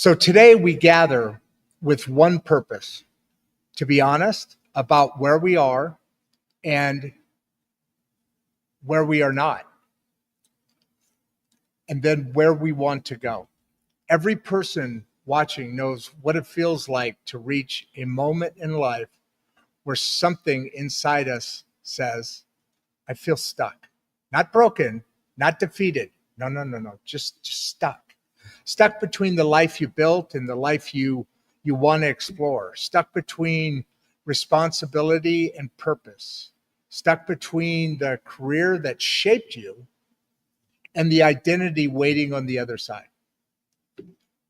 So today we gather with one purpose, to be honest about where we are and where we are not, and then where we want to go. Every person watching knows what it feels like to reach a moment in life where something inside us says, I feel stuck, not broken, not defeated. No. Just stuck. Stuck between the life you built and the life you want to explore. Stuck between responsibility and purpose. Stuck between the career that shaped you and the identity waiting on the other side.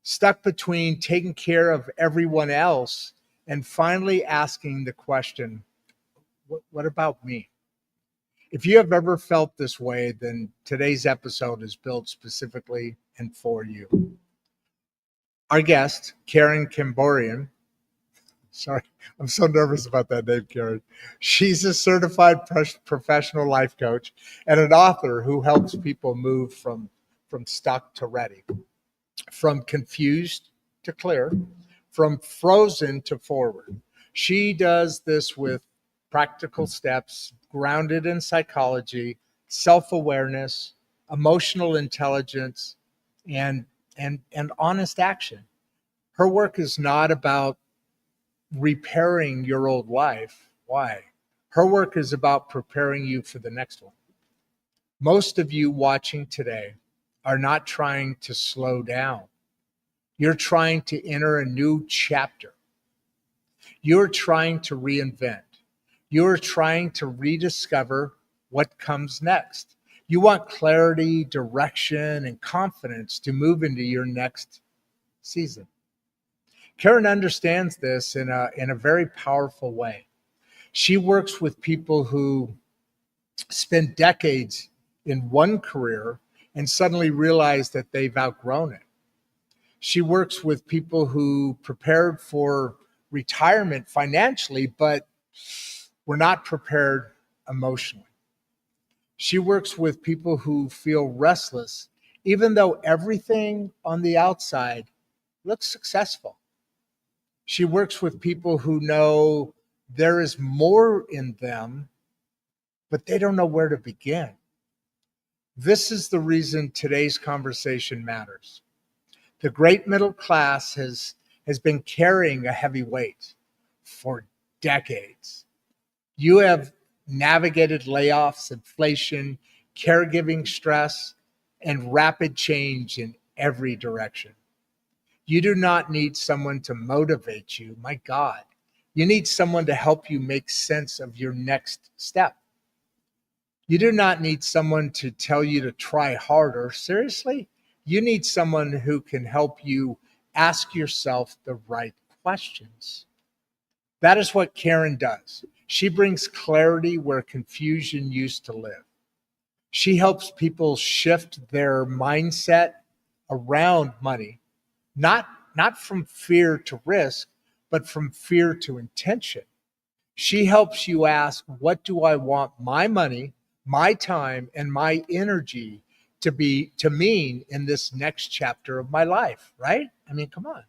Stuck between taking care of everyone else and finally asking the question, what about me? If you have ever felt this way, then today's episode is built specifically and for you. Our guest, Karen Kambourian, sorry, I'm so nervous about that name, Karen. She's a certified professional life coach and an author who helps people move from stuck to ready, from confused to clear, from frozen to forward. She does this with practical steps grounded in psychology, self-awareness, emotional intelligence, and honest action. Her work is not about repairing your old life. Why? Her work is about preparing you for the next one. Most of you watching today are not trying to slow down. You're trying to enter a new chapter. You're trying to reinvent. You're trying to rediscover what comes next. You want clarity, direction, and confidence to move into your next season. Karen understands this in a very powerful way. She works with people who spend decades in one career and suddenly realize that they've outgrown it. She works with people who prepared for retirement financially, but were not prepared emotionally. She works with people who feel restless, even though everything on the outside looks successful. She works with people who know there is more in them, but they don't know where to begin. This is the reason today's conversation matters. The great middle class has been carrying a heavy weight for decades. You have navigated layoffs, inflation, caregiving stress, and rapid change in every direction. You do not need someone to motivate you. My God, you need someone to help you make sense of your next step. You do not need someone to tell you to try harder. Seriously, you need someone who can help you ask yourself the right questions. That is what Karen does. She brings clarity where confusion used to live. She helps people shift their mindset around money, not from fear to risk, but from fear to intention. She helps you ask, what do I want my money, my time, and my energy to mean in this next chapter of my life, right? I mean, come on.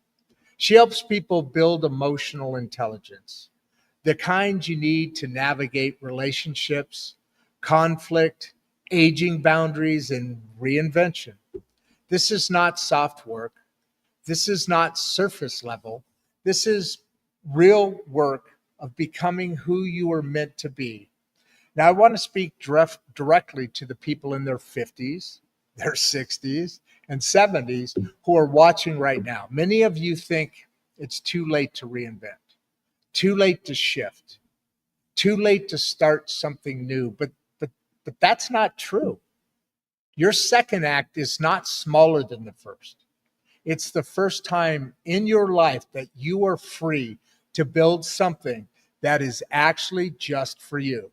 She helps people build emotional intelligence, the kind you need to navigate relationships, conflict, aging boundaries, and reinvention. This is not soft work. This is not surface level. This is real work of becoming who you are meant to be. Now, I want to speak directly to the people in their 50s, their 60s, and 70s who are watching right now. Many of you think it's too late to reinvent, too late to shift, too late to start something new. But that's not true. Your second act is not smaller than the first. It's the first time in your life that you are free to build something that is actually just for you.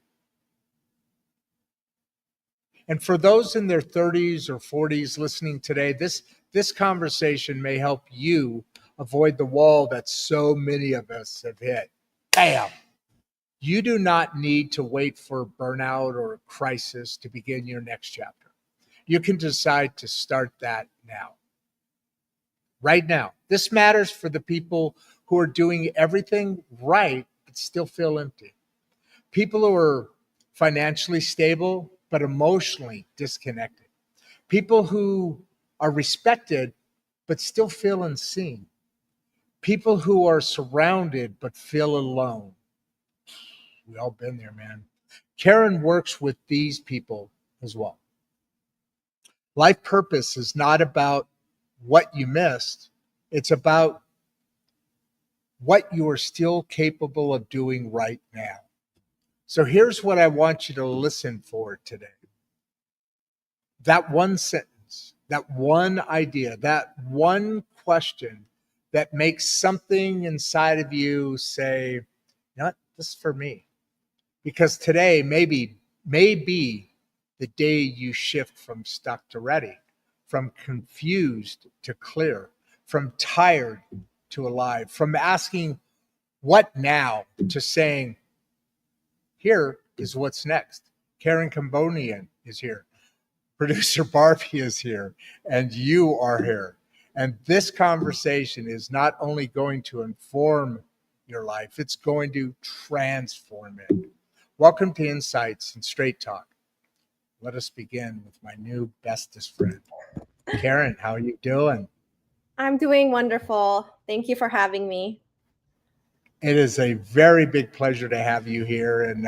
And for those in their 30s or 40s listening today, this conversation may help you avoid the wall that so many of us have hit. Bam! You do not need to wait for burnout or a crisis to begin your next chapter. You can decide to start that now. right now. This matters for the people who are doing everything right but still feel empty. People who are financially stable but emotionally disconnected. People who are respected but still feel unseen. People who are surrounded but feel alone. We all been there, man. Karen works with these people as well. Life purpose is not about what you missed. It's about what you are still capable of doing right now. So here's what I want you to listen for today. That one sentence, that one idea, that one question that makes something inside of you say, you know what, this is for me. Because today may be the day you shift from stuck to ready, from confused to clear, from tired to alive, from asking what now to saying, here is what's next. Karen Kambourian is here. Producer Barbie is here, and you are here. And this conversation is not only going to inform your life, it's going to transform it. Welcome to Insights and Straight Talk. Let us begin with my new bestest friend. Karen, how are you doing? I'm doing wonderful. Thank you for having me. It is a very big pleasure to have you here. And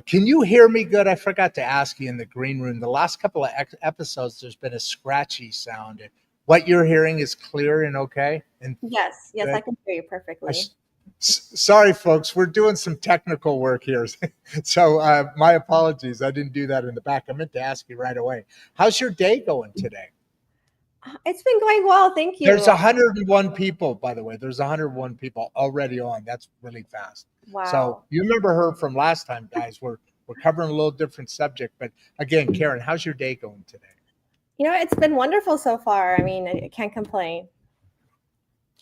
can you hear me good? I forgot to ask you in the green room. The last couple of episodes, there's been a scratchy sound. What you're hearing is clear and okay? And Yes, good? I can hear you perfectly. Sorry, folks, we're doing some technical work here. So my apologies. I didn't do that in the back. I meant to ask you right away. How's your day going today? It's been going well. Thank you. There's 101 people, by the way. There's 101 people already on. That's really fast. Wow. So you remember her from last time, guys. We're covering a little different subject. But again, Karen, how's your day going today? You know, it's been wonderful so far. I mean, I can't complain.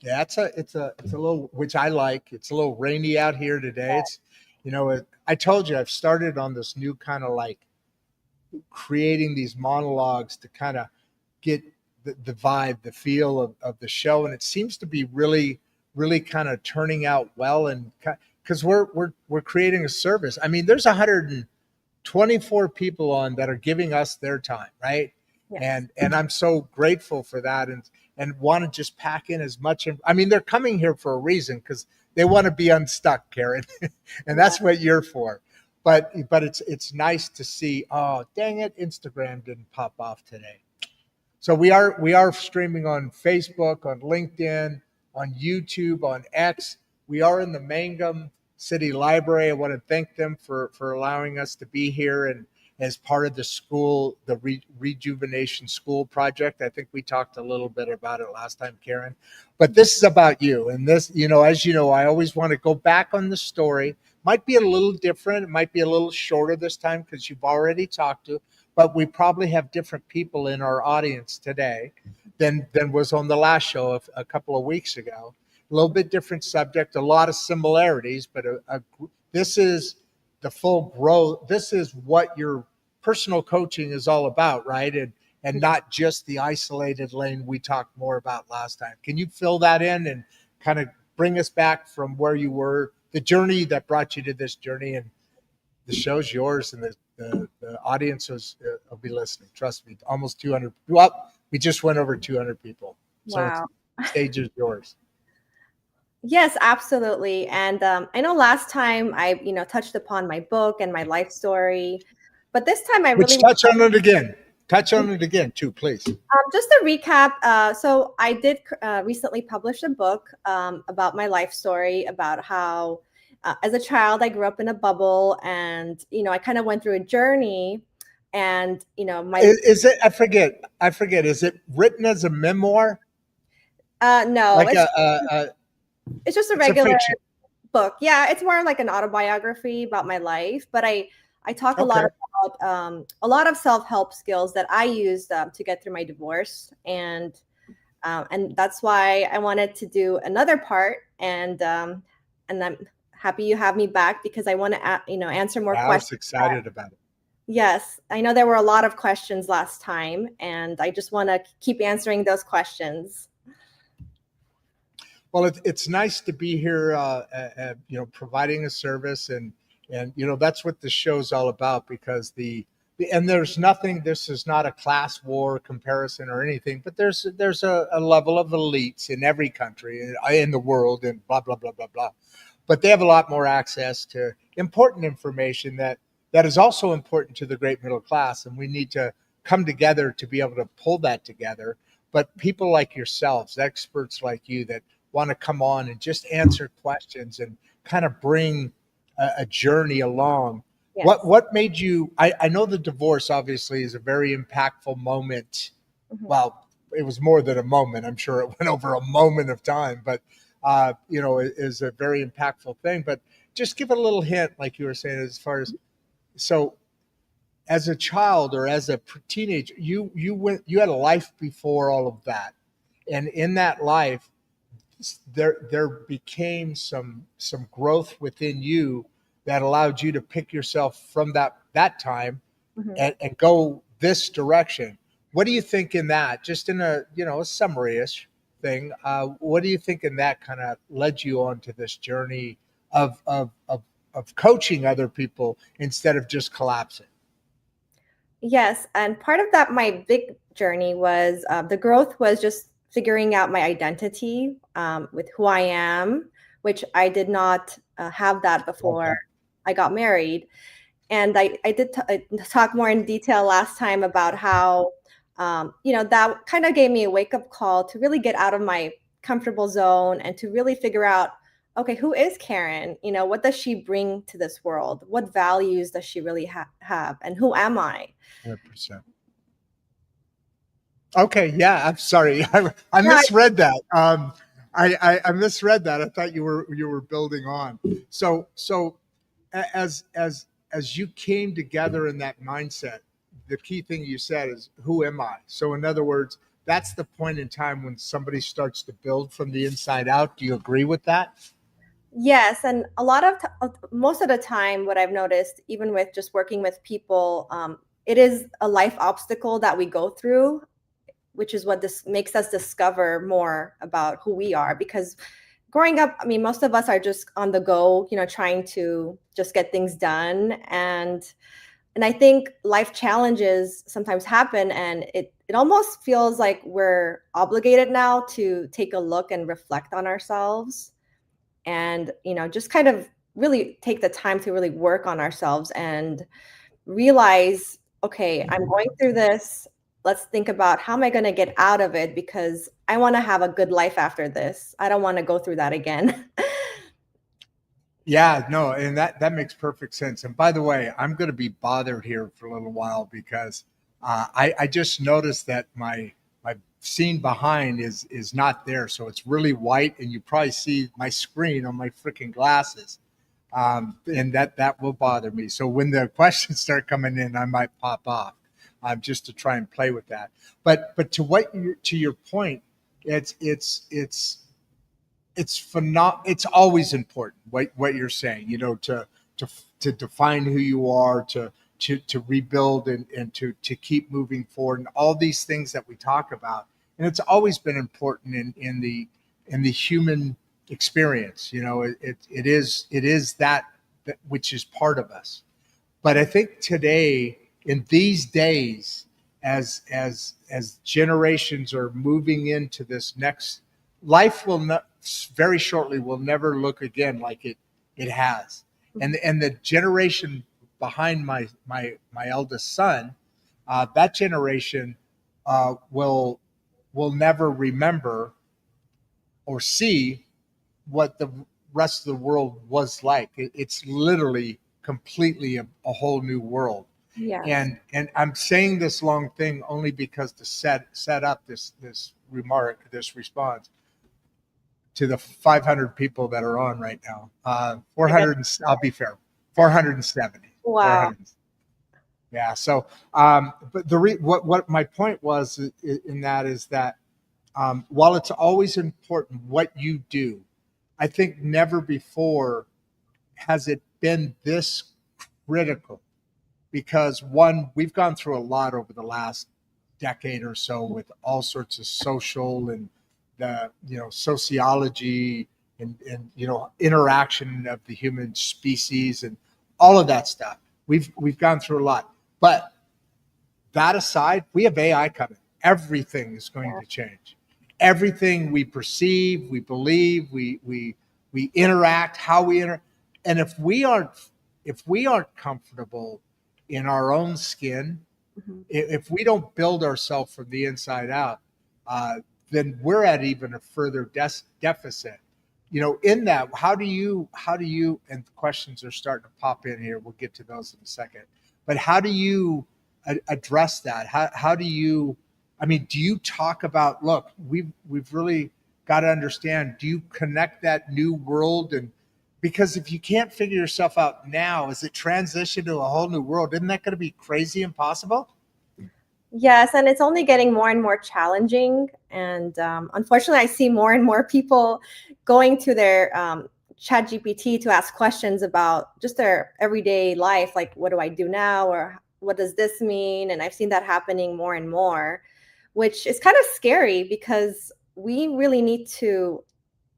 Yeah, it's a little, which I like. It's a little rainy out here today. It's, I told you I've started on this new kind of like creating these monologues to kind of get the vibe, the feel of the show, and it seems to be really, really kind of turning out well. And because we're creating a service. I mean, there's 124 people on that are giving us their time, right? Yes. And I'm so grateful for that, and want to just pack in as much. I mean, they're coming here for a reason because they want to be unstuck, Karen, and that's what you're for. But it's nice to see. Oh, dang it, Instagram didn't pop off today. So we are streaming on Facebook, on LinkedIn, on YouTube, on X. We are in the Mangum City Library. I want to thank them for allowing us to be here and as part of the school, the Rejuvenation School Project. I think we talked a little bit about it last time, Karen. But this is about you. And this, as you know, I always want to go back on the story. Might be a little different. It might be a little shorter this time because you've already talked to, but we probably have different people in our audience today than was on the last show a couple of weeks ago. A little bit different subject, a lot of similarities, but this is the full growth. This is what your personal coaching is all about, right? And not just the isolated lane we talked more about last time. Can you fill that in and kind of bring us back from where you were, the journey that brought you to this journey? And the show's yours, and the audience will be listening. Trust me, almost 200. Well, we just went over 200 people. So Wow. the stage is yours. Yes, absolutely. And I know last time I, touched upon my book and my life story, but this time I really touch on it again. Touch on it again, too, please. Just to recap, so I did recently publish a book about my life story, about how as a child I grew up in a bubble, and I kind of went through a journey, and my is it? I forget. Is it written as a memoir? No, like it's just a regular book. Yeah, it's more like an autobiography about my life, but I talk a lot about a lot of self-help skills that I used to get through my divorce, and that's why I wanted to do another part, and I'm happy you have me back because I want to answer more questions. I was excited about it. Yes, I know there were a lot of questions last time, and I just want to keep answering those questions. Well, it's nice to be here, providing a service, and that's what the show's all about. Because and there's nothing. This is not a class war comparison or anything, but there's a level of elites in every country in the world, and blah blah blah blah blah. But they have a lot more access to important information that is also important to the great middle class, and we need to come together to be able to pull that together. But people like yourselves, experts like you, that want to come on and just answer questions and kind of bring a journey along. Yes. What made you? I know the divorce obviously is a very impactful moment. Mhm. Well, it was more than a moment. I'm sure it went over a moment of time, but it is a very impactful thing. But just give a little hint, like you were saying, as far as so. As a child or as a teenager, you had a life before all of that, and in that life, there became some growth within you that allowed you to pick yourself from that time Mhm. and go this direction. What do you think in that? Just in a summary-ish thing. What do you think in that kind of led you on to this journey of coaching other people instead of just collapsing? Yes, and part of that, my big journey was the growth was just figuring out my identity with who I am, which I did not have that before Okay. I got married. And I did talk more in detail last time about how, that kind of gave me a wake up call to really get out of my comfortable zone and to really figure out, okay, who is Karen? What does she bring to this world? What values does she really have? And who am I? 100%. Okay, yeah, I'm sorry. I Yeah, misread that. I misread that. I thought you were building on. So as you came together in that mindset, the key thing you said is, "Who am I?" So in other words, that's the point in time when somebody starts to build from the inside out. Do you agree with that? yes, and a lot of most of the time, what I've noticed, even with just working with people, it is a life obstacle that we go through, which is what this makes us discover more about who we are. Because growing up, I mean, most of us are just on the go, trying to just get things done, and I think life challenges sometimes happen, and it almost feels like we're obligated now to take a look and reflect on ourselves and just kind of really take the time to really work on ourselves and realize, okay, I'm going through this. Let's think about how am I going to get out of it, because I want to have a good life after this. I don't want to go through that again. Yeah, no, and that makes perfect sense. And by the way, I'm going to be bothered here for a little while because I just noticed that my scene behind is not there, so it's really white, and you probably see my screen on my freaking glasses, and that will bother me. So when the questions start coming in, I might pop off, just to try and play with that. But to your point, it's it's always important what you're saying, to to define who you are, to rebuild, and to keep moving forward, and all these things that we talk about. And it's always been important in the human experience. It is that which is part of us. But I think today, in these days, as generations are moving into this next, life will not very shortly will never look again like it has. And the generation behind my eldest son, that generation will never remember or see what the rest of the world was like. It's literally completely a whole new world. Yes. And I'm saying this long thing only because to set up this remark, this response to the 500 people that are on right now. I guess. 400. I'll be fair. 470. Wow. 400. Yeah. So, but what my point was in that is that, while it's always important what you do, I think never before has it been this critical, because one, we've gone through a lot over the last decade or so with all sorts of social and the sociology and interaction of the human species and all of that stuff. We've gone through a lot, but that aside, we have AI coming. Everything is going to change. Everything we perceive, we believe, we interact, how we interact, and if we aren't comfortable in our own skin, if we don't build ourselves from the inside out, then we're at even a further deficit. In that, how do you, and questions are starting to pop in here. We'll get to those in a second. But how do you address that? How do you, do you talk about, look, we've really got to understand, do you connect that new world? And because if you can't figure yourself out now, as it transition to a whole new world, isn't that going to be crazy impossible? Yes, and it's only getting more and more challenging. And unfortunately, I see more and more people going to their ChatGPT to ask questions about just their everyday life, like, what do I do now? Or what does this mean? And I've seen that happening more and more, which is kind of scary because we really need to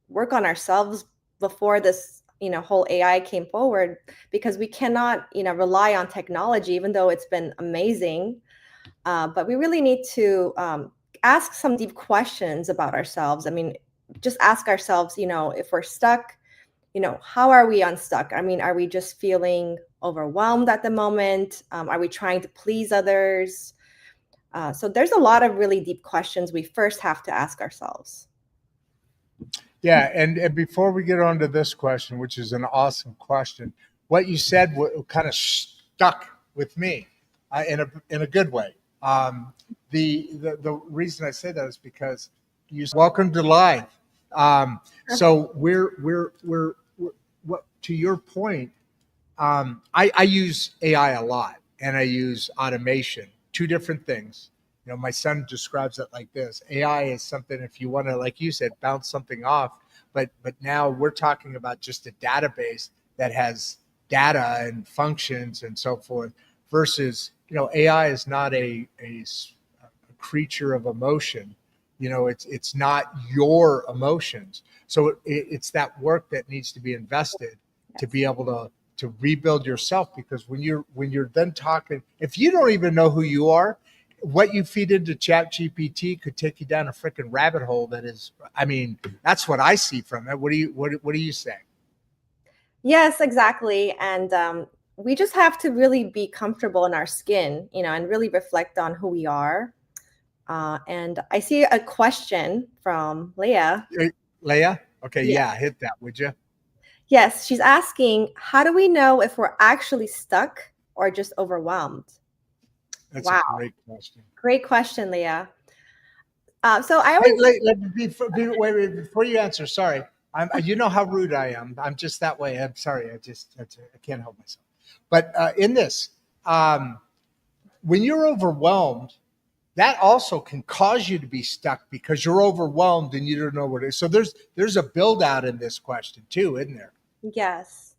work on ourselves before this whole AI came forward, because we cannot rely on technology, even though it's been amazing. But we really need to ask some deep questions about ourselves. Just ask ourselves, if we're stuck, how are we unstuck? Are we just feeling overwhelmed at the moment? Are we trying to please others? So there's a lot of really deep questions we first have to ask ourselves. Yeah, and before we get on to this question, which is an awesome question, what you said kind of stuck with me in a good way. The reason I say that is because you welcome to live. So we're what, to your point, I use AI a lot, and I use automation, two different things. My son describes it like this: AI is something, if you want to, like you said, bounce something off, but now we're talking about just a database that has data and functions and so forth, versus AI is not a creature of emotion. It's not your emotions. So it's that work that needs to be invested to be able to rebuild yourself, because when you're then talking, if you don't even know who you are, what you feed into ChatGPT could take you down a freaking rabbit hole. That is, that's what I see from it. What do you say? Yes, exactly. And we just have to really be comfortable in our skin, and really reflect on who we are. And I see a question from Leah. Leah? Okay, yeah, hit that, would you? Yes, she's asking, how do we know if we're actually stuck or just overwhelmed? That's a great question. Great question, Leah. So I always wait, before you answer, sorry. You know how rude I am. I'm just that way. I'm sorry. I can't help myself. But in this, when you're overwhelmed, that also can cause you to be stuck because you're overwhelmed and you don't know what it is. So there's a build out in this question too, isn't there? Yes.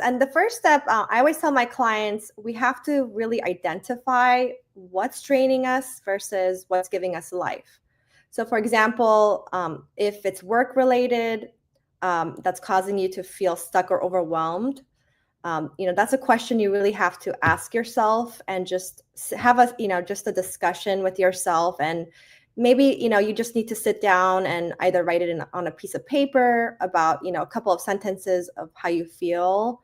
And the first step, I always tell my clients, we have to really identify what's draining us versus what's giving us life. So for example, if it's work related, that's causing you to feel stuck or overwhelmed, that's a question you really have to ask yourself, and just have just a discussion with yourself. And maybe, you just need to sit down and either write it on a piece of paper about, a couple of sentences of how you feel,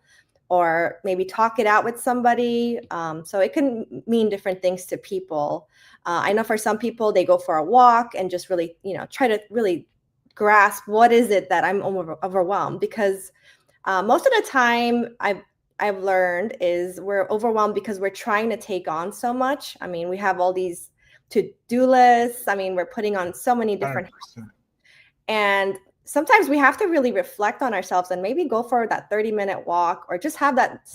or maybe talk it out with somebody. So it can mean different things to people. I know for some people, they go for a walk and just really, try to really grasp what is it that I'm overwhelmed, because most of the time I've learned is we're overwhelmed because we're trying to take on so much. We have all these to-do lists. We're putting on so many different 100%. And sometimes we have to really reflect on ourselves and maybe go for that 30-minute walk, or just have that,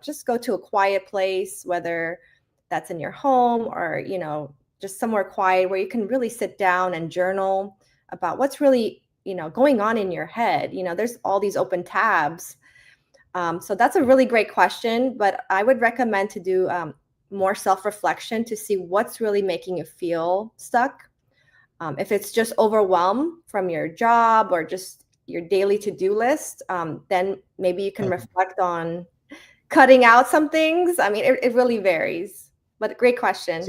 just go to a quiet place, whether that's in your home or, just somewhere quiet where you can really sit down and journal about what's really, going on in your head. There's all these open tabs. So that's a really great question, but I would recommend to do more self-reflection to see what's really making you feel stuck. If it's just overwhelm from your job or just your daily to-do list, then maybe you can reflect on cutting out some things. I mean, it really varies, but great question.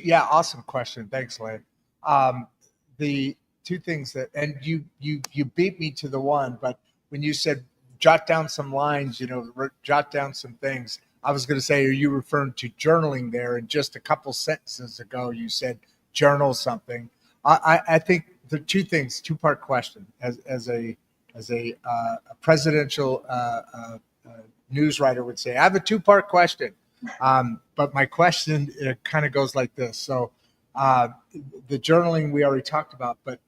Yeah, awesome question. Thanks, Lane. The two things that, and you beat me to the one, but when you said jot down some lines, jot down some things, I was going to say, are you referring to journaling there? And just a couple sentences ago, you said journal something. I think the two things, two-part question. As a presidential news writer would say, I have a two-part question. But my question kind of goes like this. So the journaling we already talked about, but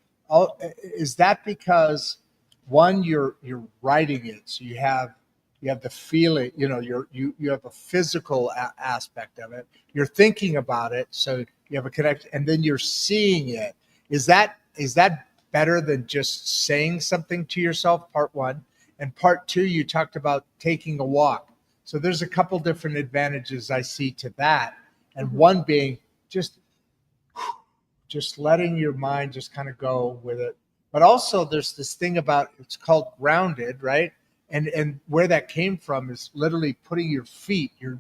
is that because one, you're writing it, so you have the feeling, you have a physical aspect of it. You're thinking about it, so you have a connection, and then you're seeing it. Is that better than just saying something to yourself? Part one. And part two, you talked about taking a walk. So there's a couple different advantages I see to that. And one being just letting your mind just kind of go with it. But also there's this thing about, it's called grounded, right? And where that came from is literally putting your feet, your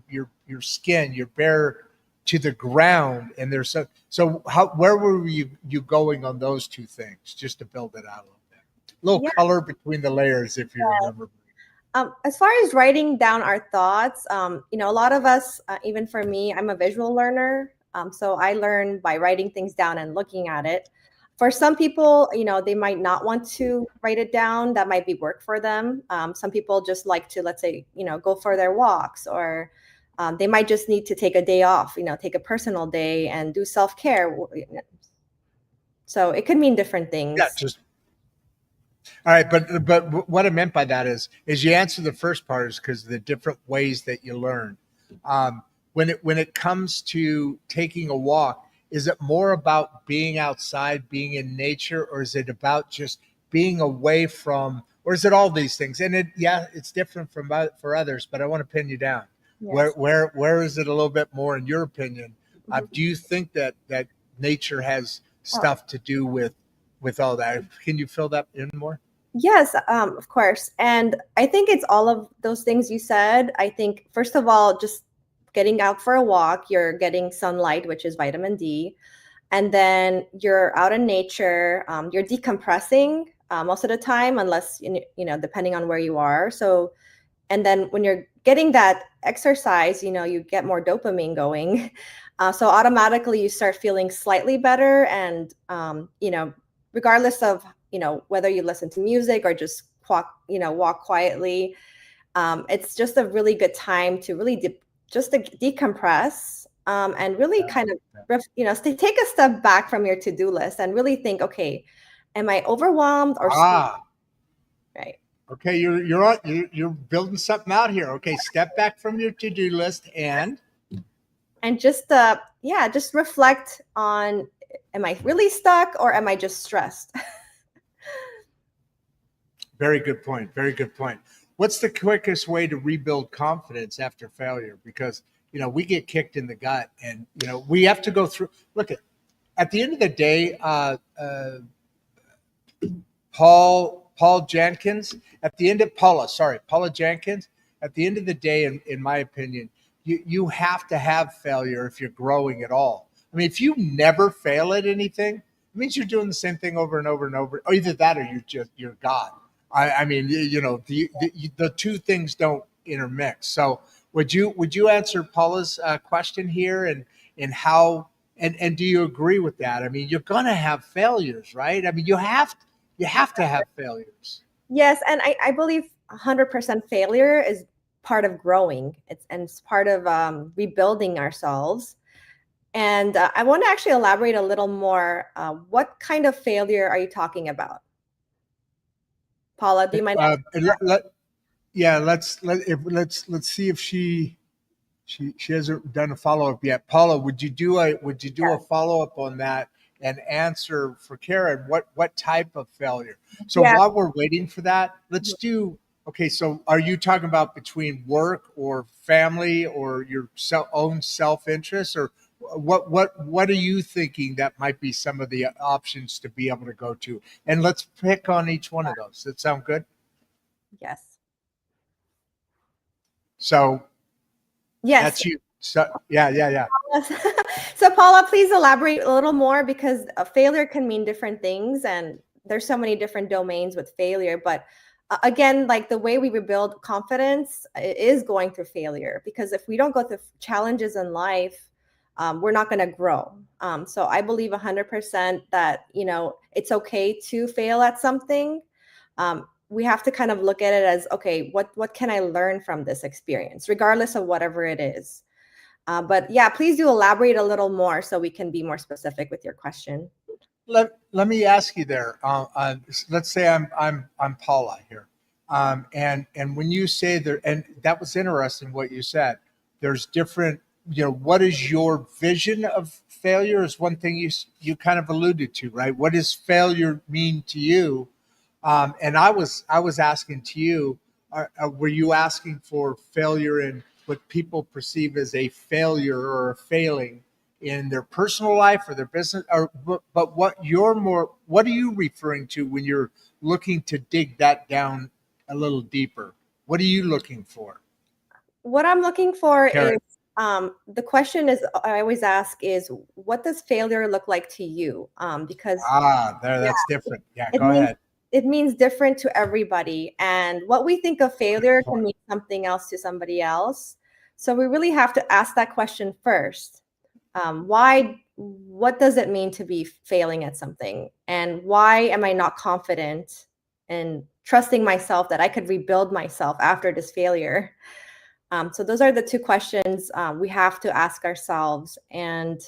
skin, your bare to the ground. And there's where were you going on those two things, just to build it out a little bit? A little color between the layers, if you remember. As far as writing down our thoughts, a lot of us, even for me, I'm a visual learner. So I learn by writing things down and looking at it. For some people, they might not want to write it down. That might be work for them. Some people just like to, let's say, go for their walks, or they might just need to take a day off, take a personal day and do self-care. So it could mean different things. Yeah, all right, but what I meant by that is you answer the first part is because of the different ways that you learn. When it comes to taking a walk, is it more about being outside, being in nature, or is it about just being away from, or is it all these things? And it's different for others, but I want to pin you down. Yes. Where is it a little bit more, in your opinion? Do you think that nature has stuff to do with all that? Can you fill that in more? Yes, of course. And I think it's all of those things you said. I think, first of all, just getting out for a walk, you're getting sunlight, which is vitamin D. And then you're out in nature, you're decompressing most of the time, unless, depending on where you are. So, and then when you're getting that exercise, you get more dopamine going. So automatically you start feeling slightly better. And, regardless of, whether you listen to music or just walk quietly, it's just a really good time to really just to decompress and really kind of, take a step back from your to-do list and really think, okay, am I overwhelmed or right? Okay, you're building something out here. Okay, step back from your to-do list and just just reflect on, am I really stuck or am I just stressed? Very good point. Very good point. What's the quickest way to rebuild confidence after failure? Because, we get kicked in the gut, and, we have to go through. Look, at the end of the day, Paula Jenkins, at the end of Paula Jenkins, at the end of the day, in my opinion, you have to have failure if you're growing at all. I mean, if you never fail at anything, it means you're doing the same thing over and over and over. Or either that, or you're God. I mean, the two things don't intermix. So would you answer Paula's question here, and how, and do you agree with that? I mean, you're going to have failures, right? I mean, you have to have failures. Yes, and I believe 100% failure is part of growing. It's part of rebuilding ourselves. And I want to actually elaborate a little more. What kind of failure are you talking about? Paula, do you mind? Let's see if she hasn't done a follow-up yet. Paula, would you do a follow-up on that and answer for Karen what type of failure? So while we're waiting for that, let's do. Okay, so are you talking about between work or family or your own self-interest, or what are you thinking that might be some of the options to be able to go to? And let's pick on each one of those. Does that sound good? Yes. So Yes. that's you. So yeah. So Paula, please elaborate a little more, because a failure can mean different things, and there's so many different domains with failure. But again, like the way we rebuild confidence is going through failure, because if we don't go through challenges in life, we're not going to grow. So I believe 100% that, it's okay to fail at something. We have to kind of look at it as, okay, what can I learn from this experience, regardless of whatever it is. But yeah, please do elaborate a little more so we can be more specific with your question. Let me ask you there. Let's say I'm Paula here, and when you say there, and that was interesting what you said. There's different. What is your vision of failure? Is one thing you kind of alluded to, right? What does failure mean to you? And I was asking to you, were you asking for failure in what people perceive as a failure or a failing in their personal life or their business, or but what are you referring to when you're looking to dig that down a little deeper? What are you looking for? What I'm looking for Karen? is, the question is, I always ask is, what does failure look like to you? Because There, yeah, that's different. Yeah, it go means ahead. it means different to everybody, and what we think of failure Good can point. mean something else to somebody else. So we really have to ask that question first. What does it mean to be failing at something, and why am I not confident and trusting myself that I could rebuild myself after this failure? So those are the two questions we have to ask ourselves. And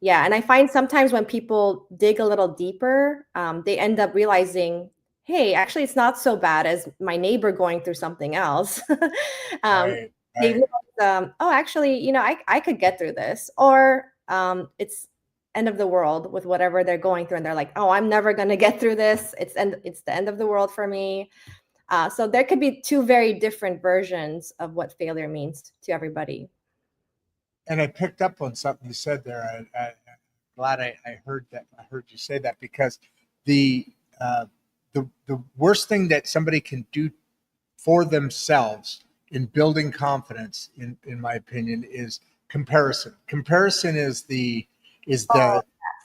yeah, and I find sometimes when people dig a little deeper, they end up realizing, hey, actually, it's not so bad as my neighbor going through something else. um, Right, they right. realize, oh, actually, I could get through this. Or it's end of the world with whatever they're going through, and they're like, oh, I'm never going to get through this. It's the end of the world for me. So there could be two very different versions of what failure means to everybody. And I picked up on something you said there. I'm glad I heard that. I heard you say that because the uh, the worst thing that somebody can do for themselves in building confidence, in my opinion, is comparison. Comparison is Oh, the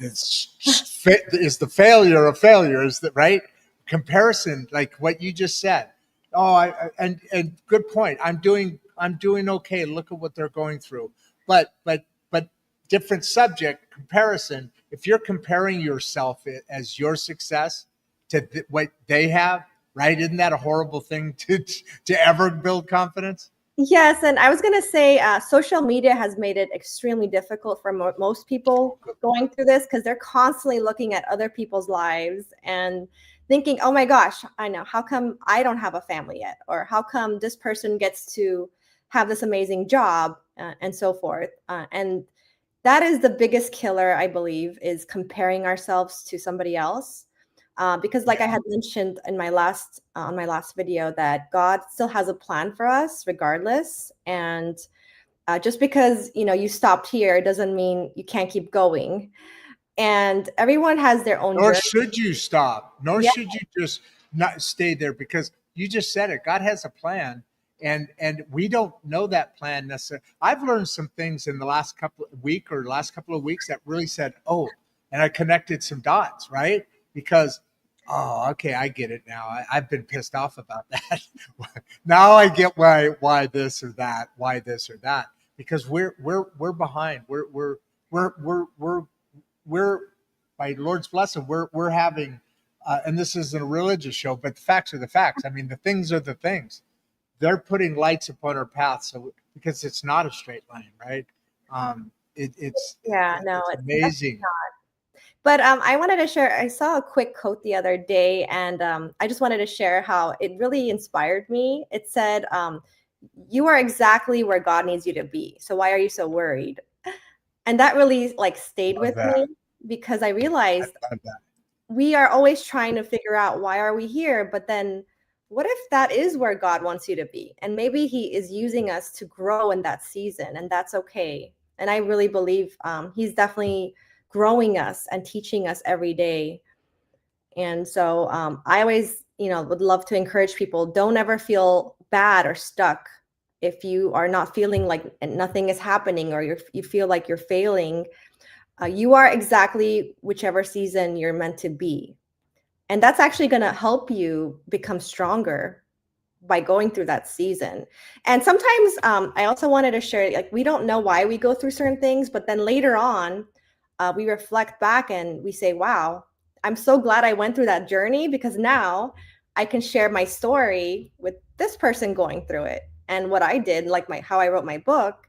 is the failure of failures. That right? Comparison, like what you just said. Oh, and good point. I'm doing okay. Look at what they're going through. But different subject comparison. If you're comparing yourself as your success to what they have, right? Isn't that a horrible thing to ever build confidence? yes, and I was going to say social media has made it extremely difficult for most people Good going point. through this, because they're constantly looking at other people's lives and thinking, oh my gosh, I know, how come I don't have a family yet? Or how come this person gets to have this amazing job, and so forth. And that is the biggest killer, I believe, is comparing ourselves to somebody else. Because like I Yeah. had mentioned in my last on my last video, that God still has a plan for us regardless. And just because you stopped here doesn't mean you can't keep going. And everyone has their own Nor journey. should you stop. Nor Yeah. should you just not stay there because you just said it. God has a plan, and we don't know that plan necessarily. I've learned some things in the last couple of weeks that really said, "Oh," and I connected some dots, right? Because oh, okay, I get it now. I've been pissed off about that. Now I get why this or that, why this or that. Because we're behind. We're we're by Lord's blessing, we're having, and this isn't a religious show, but the facts are the facts. I mean, the things are the things. They're putting lights upon our path, so because it's not a straight line, right? Yeah, no, It's it's definitely amazing. not. But I wanted to share, I saw a quick quote the other day, and I just wanted to share how it really inspired me. It said, you are exactly where God needs you to be. So why are you so worried? And that really like stayed Love with me, that. because I I realized love that. we are always trying to figure out, why are we here? But then what if that is where God wants you to be? And maybe he is using us to grow in that season, and that's okay. And I really believe he's definitely growing us and teaching us every day. And so I always, would love to encourage people, don't ever feel bad or stuck if you are not feeling like nothing is happening, or you feel like you're failing. You are exactly whichever season you're meant to be. And that's actually going to help you become stronger by going through that season. And sometimes I also wanted to share, like, we don't know why we go through certain things, but then later on, we reflect back and we say, wow, I'm so glad I went through that journey, because now I can share my story with this person going through it. And what I did, like how I wrote my book,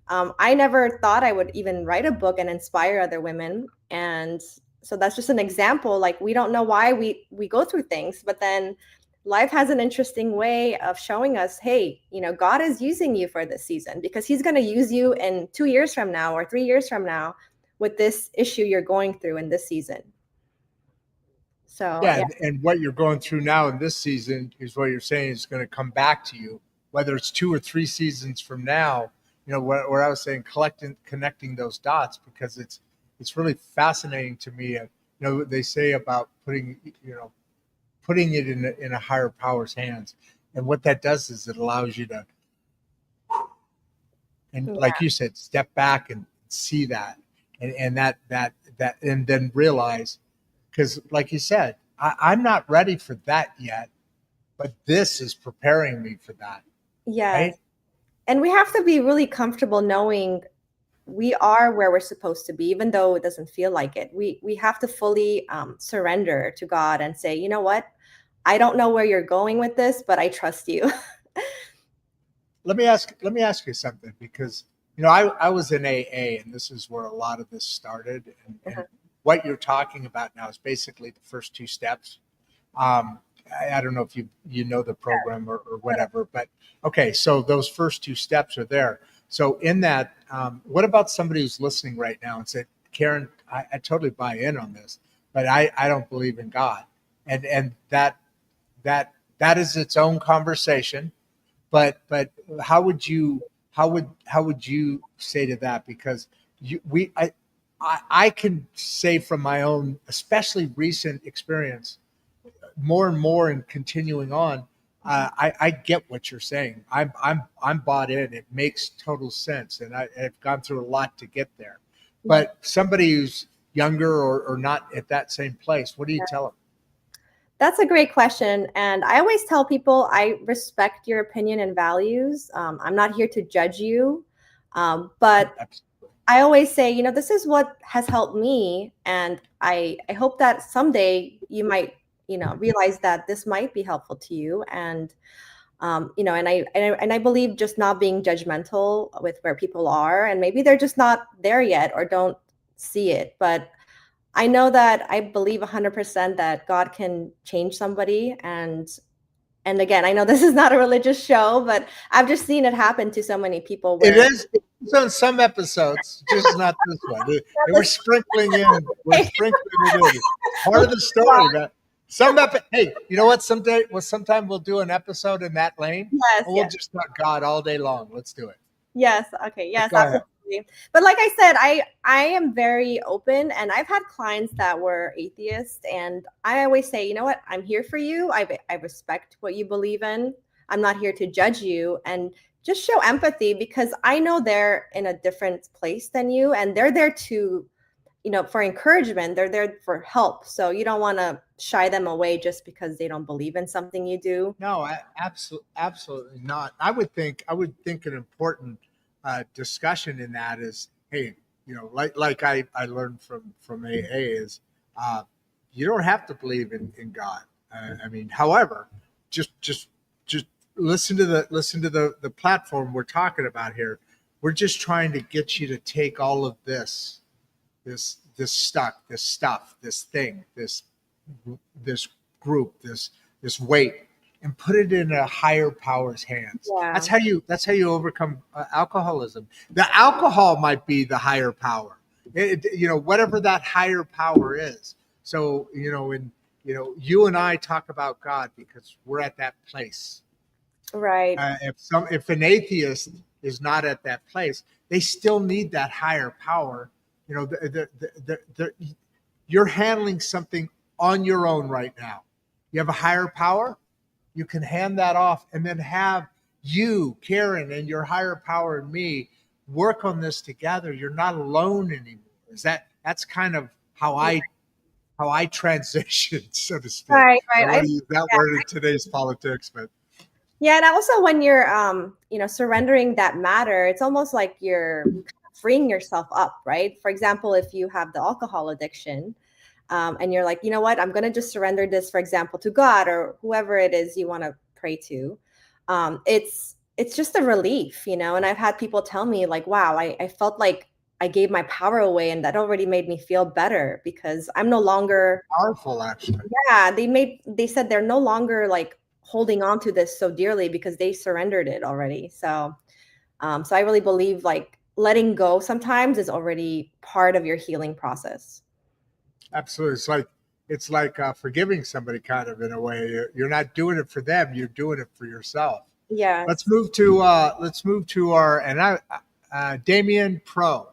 I never thought I would even write a book and inspire other women. And so that's just an example. Like, we don't know why we go through things, but then life has an interesting way of showing us, hey, God is using you for this season, because he's going to use you in 2 years from now or 3 years from now with this issue you're going through in this season. So Yeah, and what you're going through now in this season is what you're saying is going to come back to you, whether it's 2 or 3 seasons from now. Where I was saying connecting those dots, because it's really fascinating to me. They say about putting it in a higher power's hands, and what that does is it allows you to, and like you said, step back and see that, and that and then realize, because like you said, I'm not ready for that yet, but this is preparing me for that. yes. Right? And we have to be really comfortable knowing we are where we're supposed to be, even though it doesn't feel like it. We have to fully surrender to God and say, you know what? I don't know where you're going with this, but I trust you. Let me ask you something, because I was in AA, and this is where a lot of this started, and what you're talking about now is basically the first 2 steps. I don't know if you know the program or whatever, but okay, so those first 2 steps are there. So in that, what about somebody who's listening right now and said, Karen, I totally buy in on this, but I don't believe in God, and that is its own conversation. But how would you say to that? Because I can say from my own, especially recent experience, more and more, and continuing on, I get what you're saying. I'm bought in. It makes total sense, and I've gone through a lot to get there. But somebody who's younger or not at that same place, what do you tell them? That's a great question. And I always tell people, I respect your opinion and values. I'm not here to judge you. But Absolutely. I always say, this is what has helped me. And I hope that someday you might, realize that this might be helpful to you. And, and I believe just not being judgmental with where people are, and maybe they're just not there yet or don't see it. But I know that I believe 100% that God can change somebody. And again, I know this is not a religious show, but I've just seen it happen to so many people It where is. It's on some episodes, just not this one. We're sprinkling in. We're sprinkling it in. Part of the story, man. Hey, you know what? Sometime we'll do an episode in that lane, yes, and we'll yes. just talk God all day long. Let's do it. Yes. Okay. But Yes, go ahead. absolutely. But like I said, I am very open, and I've had clients that were atheists, and I always say, you know what? I'm here for you. I respect what you believe in. I'm not here to judge you, and just show empathy, because I know they're in a different place than you, and they're there to, for encouragement. They're there for help. So you don't want to shy them away just because they don't believe in something you do. No, absolutely not. I would think an important discussion in that is, hey, like I learned from AA is, uh, you don't have to believe in God. I mean, however, just listen to the platform we're talking about here. We're just trying to get you to take all of this stuff, this thing, this group, this weight, and put it in a higher power's hands. Yeah. That's how you overcome alcoholism. The alcohol might be the higher power. Whatever that higher power is. So, you and I talk about God because we're at that place. Right. If an atheist is not at that place, they still need that higher power. You know, you're handling something on your own right now. You have a higher power, you can hand that off and then have you, Karen, and your higher power and me work on this together. You're not alone anymore. That's kind of how I transitioned, so to speak. Right, I right. want to use that word in today's politics, but Yeah, and also when you're surrendering that matter, it's almost like you're freeing yourself up, right? For example, if you have the alcohol addiction, and you're like, you know what, I'm gonna just surrender this, for example, to God or whoever it is you want to pray to. It's just a relief, and I've had people tell me like, wow, I felt like I gave my power away, and that already made me feel better because I'm no longer powerful, actually. yeah, they said they're no longer like holding on to this so dearly because they surrendered it already. So I really believe like letting go sometimes is already part of your healing process. Absolutely. It's like forgiving somebody, kind of, in a way. You're not doing it for them, you're doing it for yourself. Yeah. Let's move to our Damien Pro,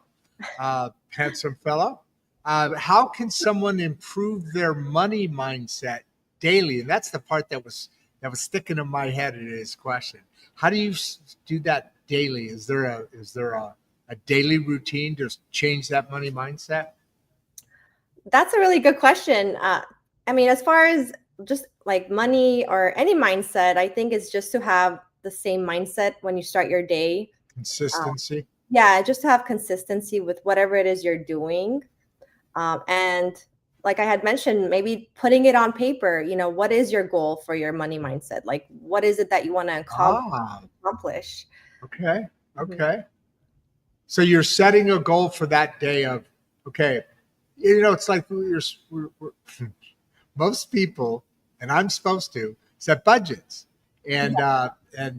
handsome fellow. How can someone improve their money mindset daily? And that's the part that was sticking in my head in this question. How do you do that daily? Is there a daily routine to change that money mindset? That's a really good question. I mean, as far as just like money or any mindset, I think it's just to have the same mindset when you start your day. Consistency. Yeah, just to have consistency with whatever it is you're doing. And like I had mentioned, maybe putting it on paper, what is your goal for your money mindset? Like, what is it that you want to accomplish? Okay. Okay. So you're setting a goal for that day of, okay, it's like most people, and I'm supposed to set budgets, and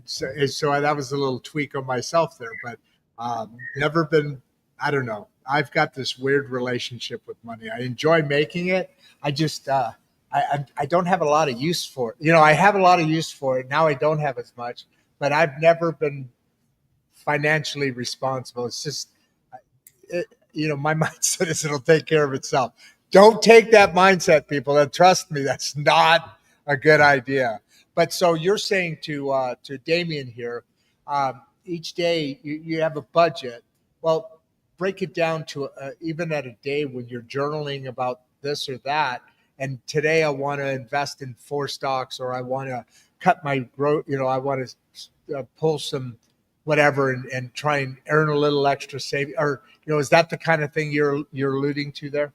so that was a little tweak on myself there, but never been. I don't know. I've got this weird relationship with money. I enjoy making it. I just I don't have a lot of use for it. I have a lot of use for it now. I don't have as much, but I've never been financially responsible. It's just my mindset is it'll take care of itself. Don't take that mindset, people, and trust me, that's not a good idea. But so you're saying to Damien here, each day you have a budget. Well, break it down to even at a day when you're journaling about this or that. And today I want to invest in 4 stocks, or I want to cut my growth. I want to pull some whatever and try and earn a little extra saving. Or is that the kind of thing you're alluding to there?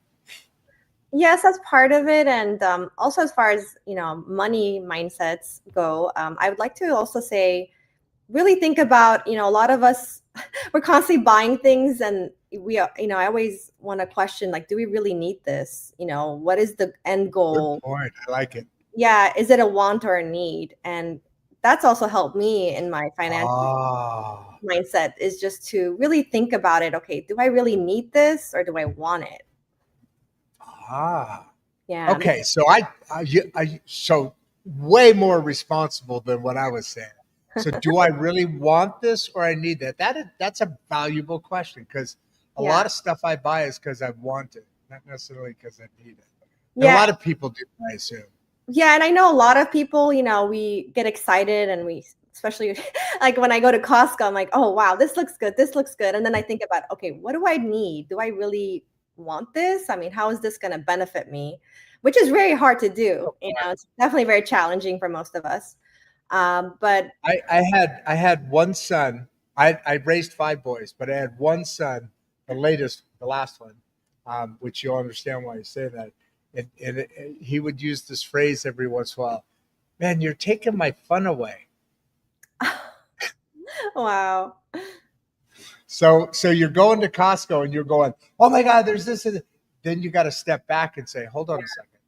Yes, that's part of it. And also, as far as money mindsets go, I would like to also say, really think about, a lot of us, we're constantly buying things, and I always want to question, like, do we really need this? What is the end goal? Good point. I like it. Yeah. Is it a want or a need? And that's also helped me in my financial mindset, is just to really think about it. Okay, do I really need this, or do I want it? Yeah. Okay. So so way more responsible than what I was saying. So do I really want this, or I need that? That's a valuable question, because a lot of stuff I buy is because I want it, not necessarily because I need it. And a lot of people do, I assume. Yeah, and I know a lot of people, we get excited, and we, especially like when I go to Costco, I'm like, oh wow, this looks good, and then I think about, okay, what do I need? Do I really want this? I mean, how is this going to benefit me? Which is very hard to do. It's definitely very challenging for most of us. But I had one son. I raised 5 boys, but I had one son, the last one, which you'll understand why you say that. And he would use this phrase every once in a while. Man, you're taking my fun away. Wow. So you're going to Costco and you're going, oh my God, there's this. And then you got to step back and say, hold on a second.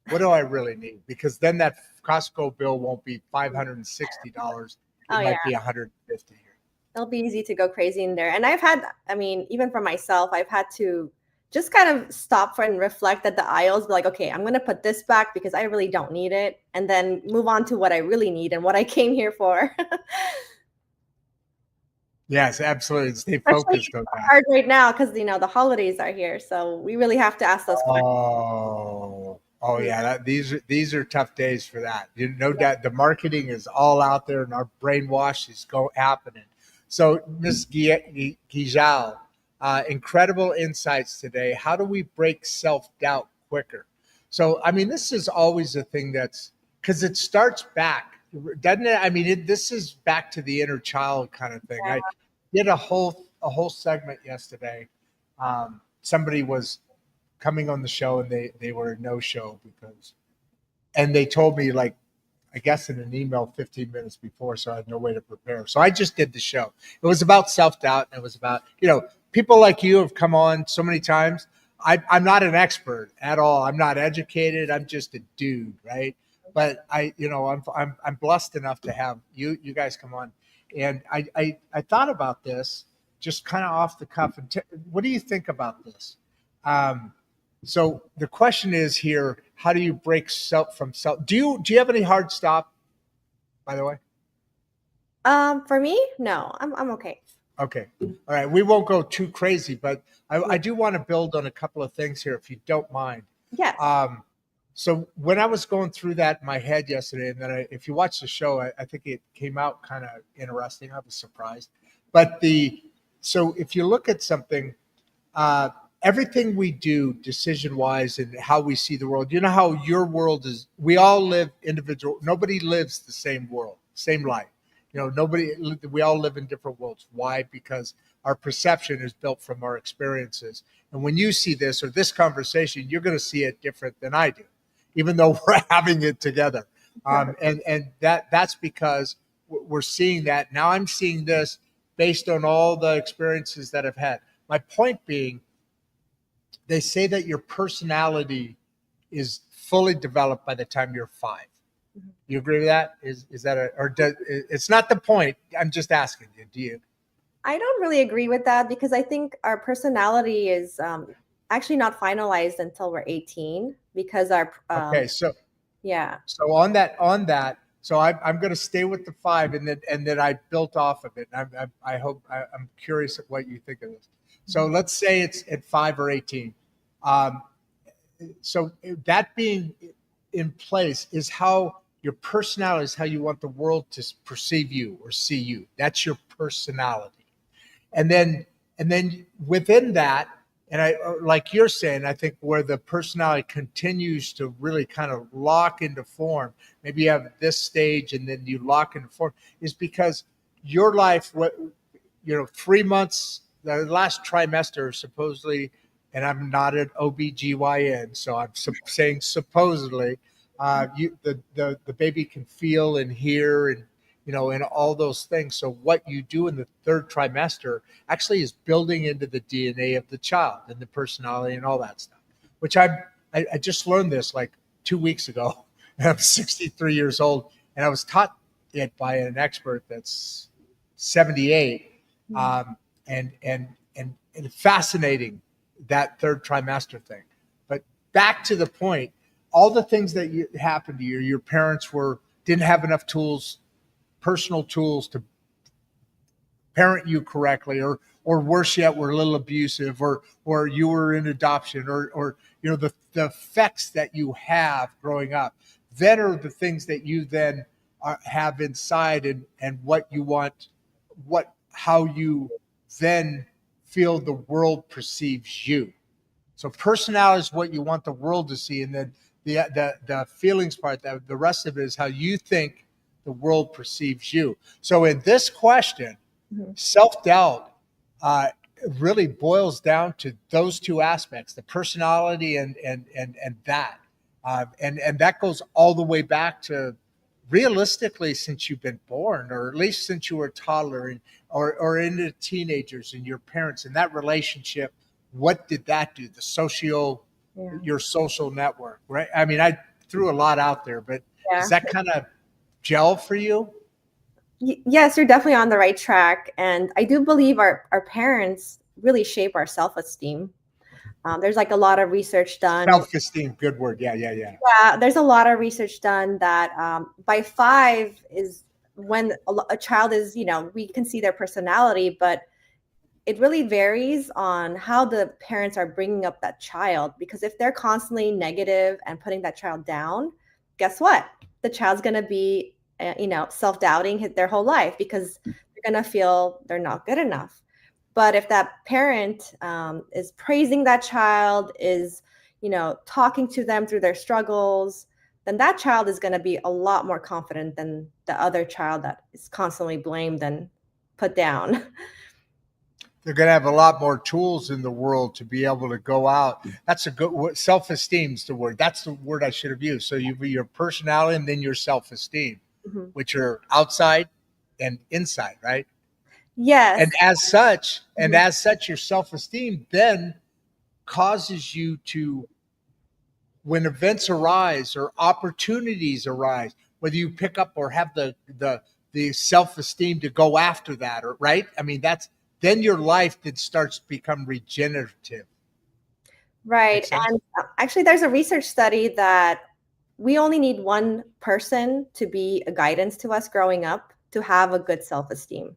What do I really need? Because then that Costco bill won't be $560. It might be $150 here. It'll be easy to go crazy in there. And even for myself, I've had to just kind of stop and reflect at the aisles, be like, okay, I'm going to put this back because I really don't need it. And then move on to what I really need and what I came here for. Yes, absolutely. Stay Especially focused on that. hard right now because the holidays are here, so we really have to ask those questions. Oh yeah. These are tough days for that. No doubt, the marketing is all out there, and our brainwash is happening. So, Ms. Gijal, incredible insights today. How do we break self doubt quicker? So, I mean, this is always a thing that's because it starts back, doesn't it? I mean, this is back to the inner child kind of thing. I did a whole segment yesterday. Somebody was coming on the show, and they were a no show because, and they told me, like, I guess in an email 15 minutes before, so I had no way to prepare. So I just did the show. It was about self doubt, and it was about, people like you have come on so many times. I'm not an expert at all. I'm not educated. I'm just a dude, right? But I'm blessed enough to have you guys come on, and I thought about this just kind of off the cuff. And what do you think about this? Um, so the question is here: how do you break self from self? Do you have any hard stop? By the way, For me, no, I'm okay. okay, all right. We won't go too crazy, but I do want to build on a couple of things here, if you don't mind. Yes. So when I was going through that in my head yesterday, and then if you watch the show, I think it came out kind of interesting. I was surprised, but so if you look at something, uh, everything we do decision wise and how we see the world, how your world is, we all live individual, nobody lives the same world, same life. We all live in different worlds. Why? Because our perception is built from our experiences. And when you see this or this conversation, you're going to see it different than I do, even though we're having it together. And that's because we're seeing that. Now I'm seeing this based on all the experiences that I've had. My point being, they say that your personality is fully developed by the time you're 5. You agree with that? Is that it's not the point. I'm just asking you. Do you? I don't really agree with that because I think our personality is actually not finalized until we're 18 because our Okay, so yeah. So so I'm going to stay with the 5, and then I built off of it. I hope I'm curious at what you think of this. So let's say it's at 5 or 18. Um, so that being in place is how your personality is, how you want the world to perceive you or see you. That's your personality. And then within that, and I, like you're saying, I think where the personality continues to really kind of lock into form, maybe you have this stage and then you lock into form, is because your life, 3 months, the last trimester supposedly, and I'm not an OBGYN, so I'm saying supposedly, the baby can feel and hear and and all those things. So what you do in the third trimester actually is building into the DNA of the child and the personality and all that stuff. Which I just learned this like 2 weeks ago, and I'm 63 years old, and I was taught it by an expert that's 78, and fascinating, that third trimester thing. But back to the point, all the things that happened to you, your parents didn't have enough tools, personal tools to parent you correctly, or worse yet, were a little abusive, or you were in adoption, or the effects that you have growing up, then are the things that you then have inside, and what you want, how you then feel the world perceives you. So personality is what you want the world to see, and then the feelings part, that the rest of it is how you think the world perceives you. So in this question, self-doubt really boils down to those two aspects: the personality and that, and that goes all the way back to, realistically, since you've been born, or at least since you were a toddler, or into teenagers and your parents and that relationship. What did that do? Your social network, right? I mean, I threw a lot out there, but does that kind of gel for you? Yes, you're definitely on the right track. And I do believe our parents really shape our self-esteem. There's like a lot of research done. Self-esteem, good word. Yeah. Yeah, there's a lot of research done that by 5 is when a child is, we can see their personality, but it really varies on how the parents are bringing up that child. Because if they're constantly negative and putting that child down, guess what? The child's going to be, self-doubting their whole life because they're going to feel they're not good enough. But if that parent is praising that child, is, talking to them through their struggles, then that child is going to be a lot more confident than the other child that is constantly blamed and put down. They're going to have a lot more tools in the world to be able to go out. That's a good word. Self-esteem is the word. That's the word I should have used. So you your personality and then your self-esteem, which are outside and inside, right? Yes. And as such, your self-esteem then causes you to, when events arise or opportunities arise, whether you pick up or have the self-esteem to go after that, or right? I mean, then your life then starts to become regenerative. Right. And actually, there's a research study that we only need one person to be a guidance to us growing up to have a good self-esteem.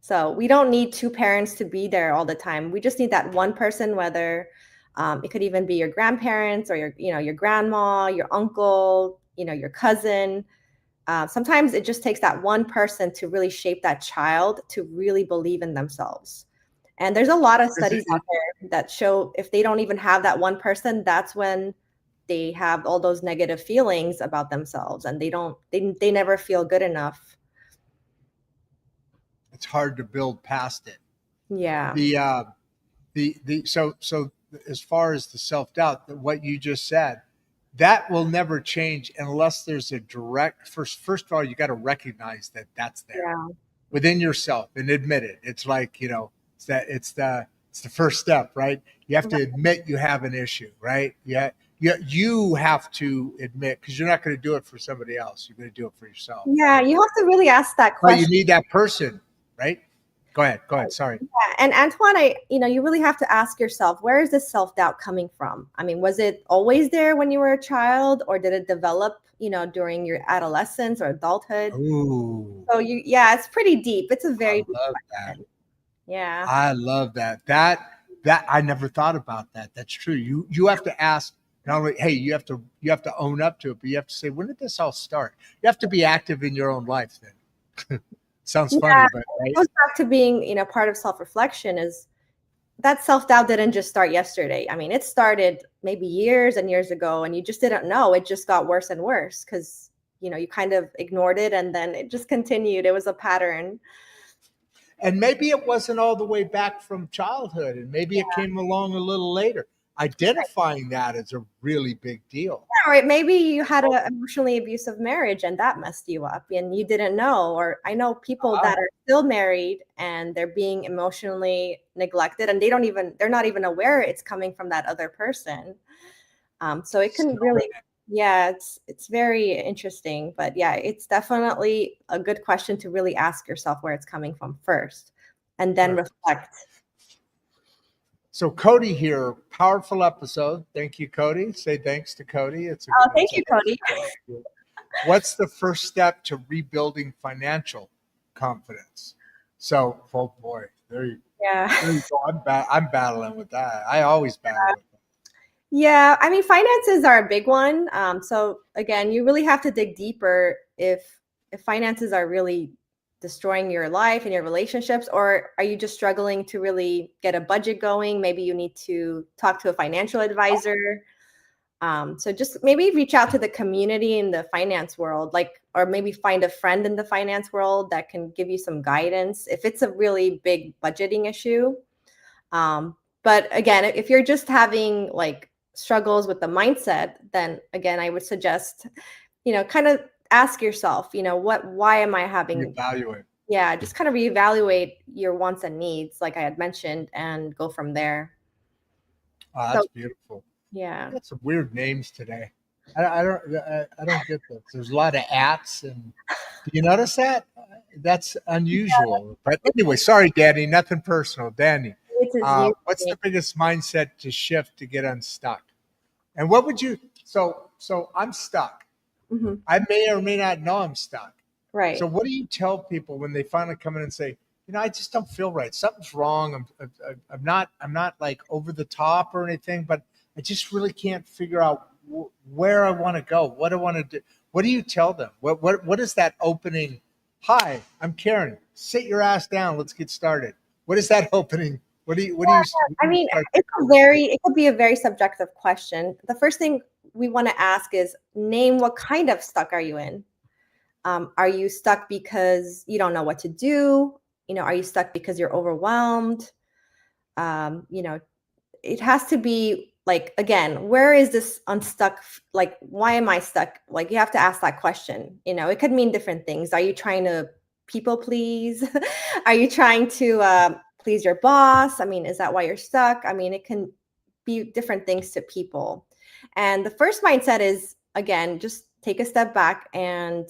So we don't need two parents to be there all the time. We just need that one person, whether it could even be your grandparents or your grandma, your uncle, your cousin. Sometimes it just takes that one person to really shape that child to really believe in themselves. And there's a lot of studies out there that show if they don't even have that one person, that's when they have all those negative feelings about themselves, and they never feel good enough. It's hard to build past it. Yeah. So as far as the self-doubt, what you just said, that will never change unless there's a direct first of all, you got to recognize that that's there within yourself and admit it. It's like, it's the first step, right? You have to admit you have an issue, right? You have to admit, because you're not going to do it for somebody else. You're going to do it for yourself. Yeah, you have to really ask that question. But you need that person, right? Go ahead. Sorry. Yeah. And Antoine, you really have to ask yourself, where is this self-doubt coming from? I mean, was it always there when you were a child, or did it develop, during your adolescence or adulthood? Ooh. So it's pretty deep. It's a very deep question. That. Yeah. I love that. That I never thought about that. That's true. You have to ask, not only, hey, you have to own up to it, but you have to say, when did this all start? You have to be active in your own life then. Sounds funny, but right? It goes back to being, part of self-reflection is that self-doubt didn't just start yesterday. I mean, it started maybe years and years ago, and you just didn't know. It just got worse and worse because, you kind of ignored it, and then it just continued. It was a pattern. And maybe it wasn't all the way back from childhood, and maybe it came along a little later. Identifying that is a really big deal. Yeah, right. Maybe you had an emotionally abusive marriage and that messed you up and you didn't know. Or I know people that are still married and they're being emotionally neglected, and they're not even aware it's coming from that other person. So it can really, it's very interesting. But yeah, it's definitely a good question to really ask yourself where it's coming from first, and then reflect. So Cody here, powerful episode. Thank you, Cody. Say thanks to Cody. Thank you, Cody. What's the first step to rebuilding financial confidence? So, oh boy, there you go. I'm battling with that. I always battle with that. Yeah, I mean, finances are a big one. So again, you really have to dig deeper if finances are really destroying your life and your relationships, or are you just struggling to really get a budget going? Maybe you need to talk to a financial advisor. So just maybe reach out to the community in the finance world, or maybe find a friend in the finance world that can give you some guidance if it's a really big budgeting issue. But again, if you're just having struggles with the mindset, then again, I would suggest, kind of ask yourself, why am I having evaluate? Yeah, just kind of reevaluate your wants and needs, like I had mentioned, and go from there. Oh, that's beautiful. Yeah, got some weird names today. I don't get this. There's a lot of ats, and do you notice that? That's unusual. But anyway, sorry, Danny. Nothing personal, Danny. What's the biggest mindset to shift to get unstuck? And what would you? So I'm stuck. Mm-hmm. I may or may not know I'm stuck. So Right. what do you tell people when they finally come in and say, I just don't feel right. Something's wrong. I'm not like over the top or anything, but I just really can't figure out where I want to go. What I want to do. What do you tell them? What is that opening? Hi, I'm Karen. Sit your ass down. Let's get started. What is that opening? What I do you mean, start the it conversation? could be a very subjective question. The first thing we want to ask is name what kind of stuck are you in? Are you stuck because you don't know what to do? Are you stuck because you're overwhelmed? You know, it has to be like, again, where is this unstuck? Like, why am I stuck? Like, you have to ask that question. It could mean different things. Are you trying to people please? Are you trying to please your boss? I mean, is that why you're stuck? I mean, it can be different things to people. And the first mindset is, again, just take a step back and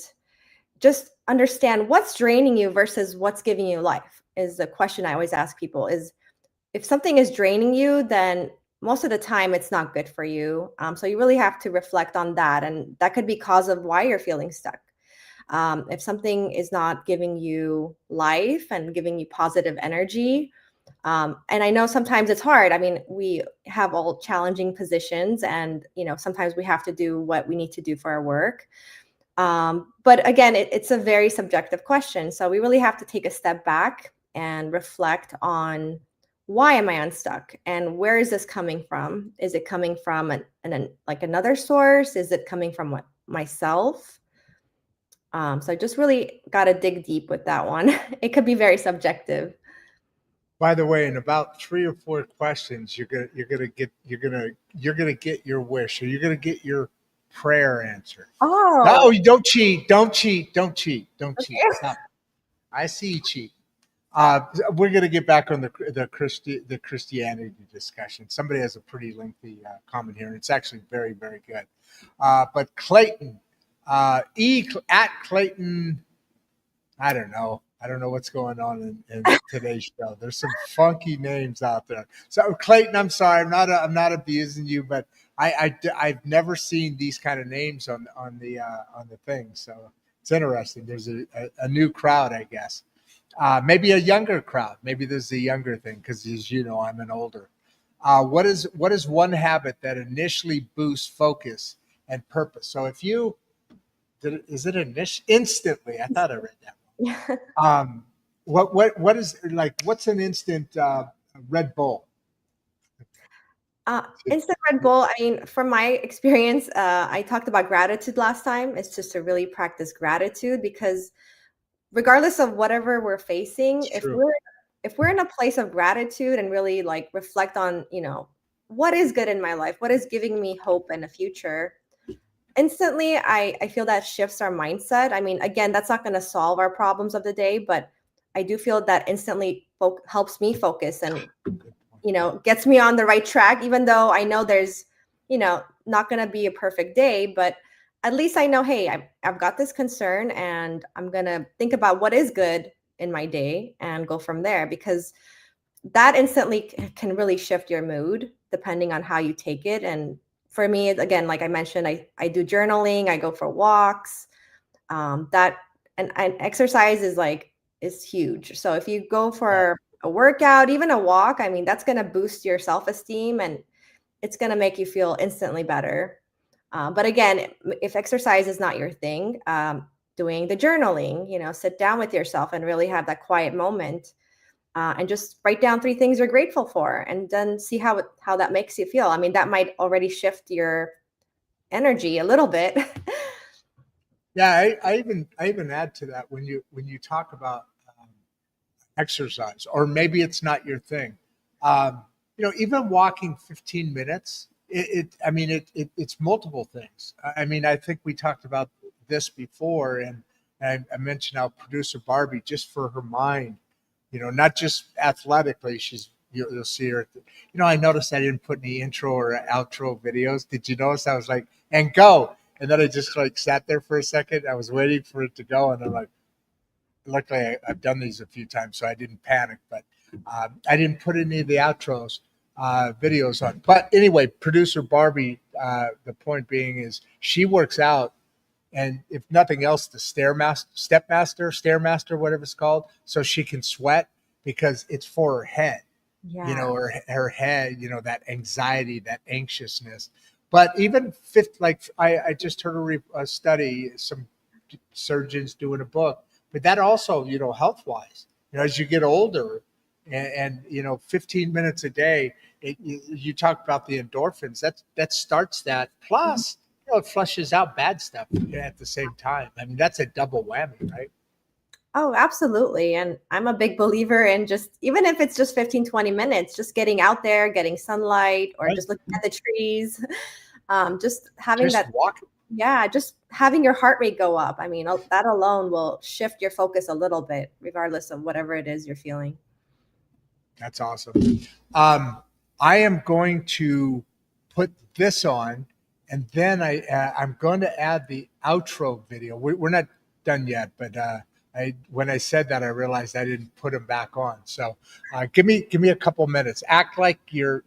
just understand what's draining you versus what's giving you life is the question I always ask people is if something is draining you, then most of the time it's not good for you. So you really have to reflect on that. And that could be cause of why you're feeling stuck. If something is not giving you life and giving you positive energy, and I know sometimes it's hard. I mean, we have all challenging positions and, sometimes we have to do what we need to do for our work. But again, it's a very subjective question. So we really have to take a step back and reflect on why am I unstuck and where is this coming from? Is it coming from like another source? Is it coming from myself? So I just really got to dig deep with that one. It could be very subjective. By the way, in about 3 or 4 questions, you're gonna get your wish, or you're gonna get your prayer answered. No, Oh, you don't cheat. Don't cheat. Don't cheat. Don't cheat. okay. Stop. I see you cheat. Uh, we're gonna get back on the Christianity discussion. Somebody has a pretty lengthy comment here, and it's actually very very good. But Clayton, at Clayton, I don't know. I don't know what's going on in today's show. There's some funky names out there. So Clayton, I'm sorry, I'm not abusing you, but I've never seen these kind of names on the thing. So it's interesting. There's a new crowd, I guess. Maybe a younger crowd. Maybe there's a younger thing because, as you know, I'm an older. What is one habit that initially boosts focus and purpose? So if you is it instantly? I thought I read that. Yeah. Um, what is like? What's an instant Red Bull? Instant Red Bull. I mean, from my experience, I talked about gratitude last time. It's just to really practice gratitude because regardless of whatever we're facing, It's if true. we're in a place of gratitude and really like reflect on, what is good in my life, what is giving me hope and a future, instantly I feel that shifts our mindset. I mean, again, that's not going to solve our problems of the day, but I do feel that instantly helps me focus and Good point. gets me on the right track, even though I know there's, not going to be a perfect day, but at least I know, hey, I've got this concern and I'm going to think about what is good in my day and go from there because that instantly can really shift your mood depending on how you take it. And for me, again, like I mentioned, I do journaling, I go for walks, that and exercise is huge. So if you go Yeah. for a workout, even a walk, I mean, that's going to boost your self-esteem and it's going to make you feel instantly better. But again, if exercise is not your thing, doing the journaling, sit down with yourself and really have that quiet moment, and just write down 3 things you're grateful for, and then see how that makes you feel. I mean, that might already shift your energy a little bit. Yeah, I even add to that when you talk about exercise, or maybe it's not your thing. Even walking 15 minutes. I mean, it's multiple things. I mean, I think we talked about this before, and I mentioned how producer Barbie, just for her mind, not just athletically, you'll see her. I noticed I didn't put any intro or outro videos. Did you notice? I was like, and go. And then I just like sat there for a second. I was waiting for it to go, and I'm like, luckily I've done these a few times, so I didn't panic. But I didn't put any of the outros videos on. But anyway, producer Barbie. The point being is she works out, and if nothing else, the stairmaster, whatever it's called, so she can sweat because it's for her head. Yeah. Her head, that anxiety, that anxiousness. But even like I just heard a study, some surgeons doing a book, but that also, health wise, as you get older, and 15 minutes a day, you talk about the endorphins, that starts that. Plus, it flushes out bad stuff at the same time. I mean, that's a double whammy, right? Oh, absolutely. And I'm a big believer in just, even if it's just 15, 20 minutes, just getting out there, getting sunlight, or Right. just looking at the trees, just having Just that. walking. Yeah, just having your heart rate go up. I mean, that alone will shift your focus a little bit, regardless of whatever it is you're feeling. That's awesome. I am going to put this on, and then I'm going to add the outro video. We're not done yet, but when I said that, I realized I didn't put them back on. So give me a couple minutes. Act like you're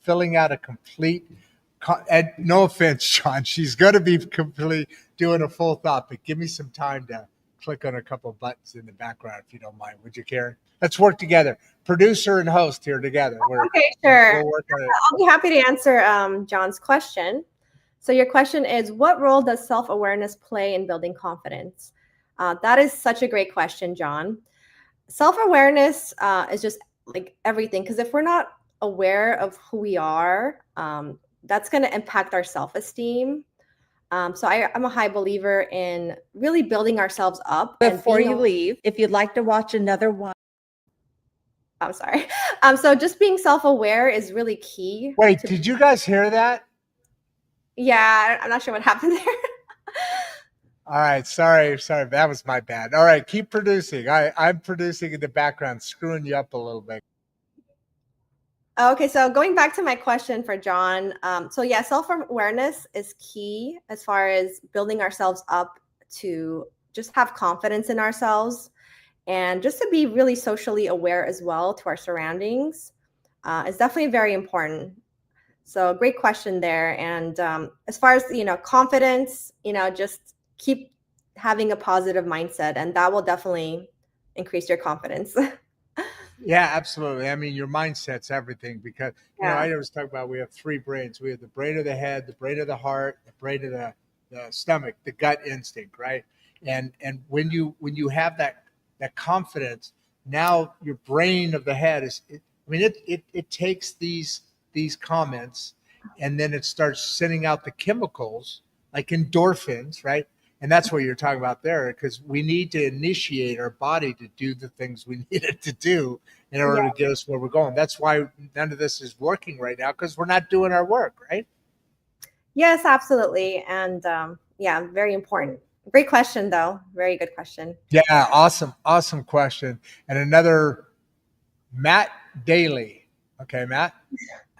filling out a complete. And no offense, John, she's going to be complete doing a full thought, but give me some time to click on a couple buttons in the background if you don't mind. Would you, Karen? Let's work together. Producer and host here together. Okay, sure. We'll work on it. I'll be happy to answer John's question. So your question is, what role does self-awareness play in building confidence? That is such a great question, John. Self-awareness is just like everything, because if we're not aware of who we are, that's going to impact our self-esteem. So I'm a high believer in really building ourselves up. Before you leave, if you'd like to watch another one. I'm sorry. So just being self-aware is really key. Wait, did you guys hear that? Yeah, I'm not sure what happened there. All right, sorry, that was my bad. All right, keep producing. I'm producing in the background, screwing you up a little bit. Okay, so going back to my question for John. So yeah, self-awareness is key as far as building ourselves up to just have confidence in ourselves, and just to be really socially aware as well to our surroundings is definitely very important. So great question there. And as far as, confidence, just keep having a positive mindset, and that will definitely increase your confidence. Yeah, absolutely. I mean, your mindset's everything because, I always talk about we have three brains. We have the brain of the head, the brain of the heart, the brain of the stomach, the gut instinct, right? And when you have that confidence, now your brain of the head it takes these comments, and then it starts sending out the chemicals like endorphins, right? And that's what you're talking about there, because we need to initiate our body to do the things we need it to do in order to get us where we're going. That's why none of this is working right now, because we're not doing our work, right? Yes, absolutely. And yeah, very important. Great question, though. Very good question. Yeah, awesome question. And another, Matt Daly. Okay, Matt,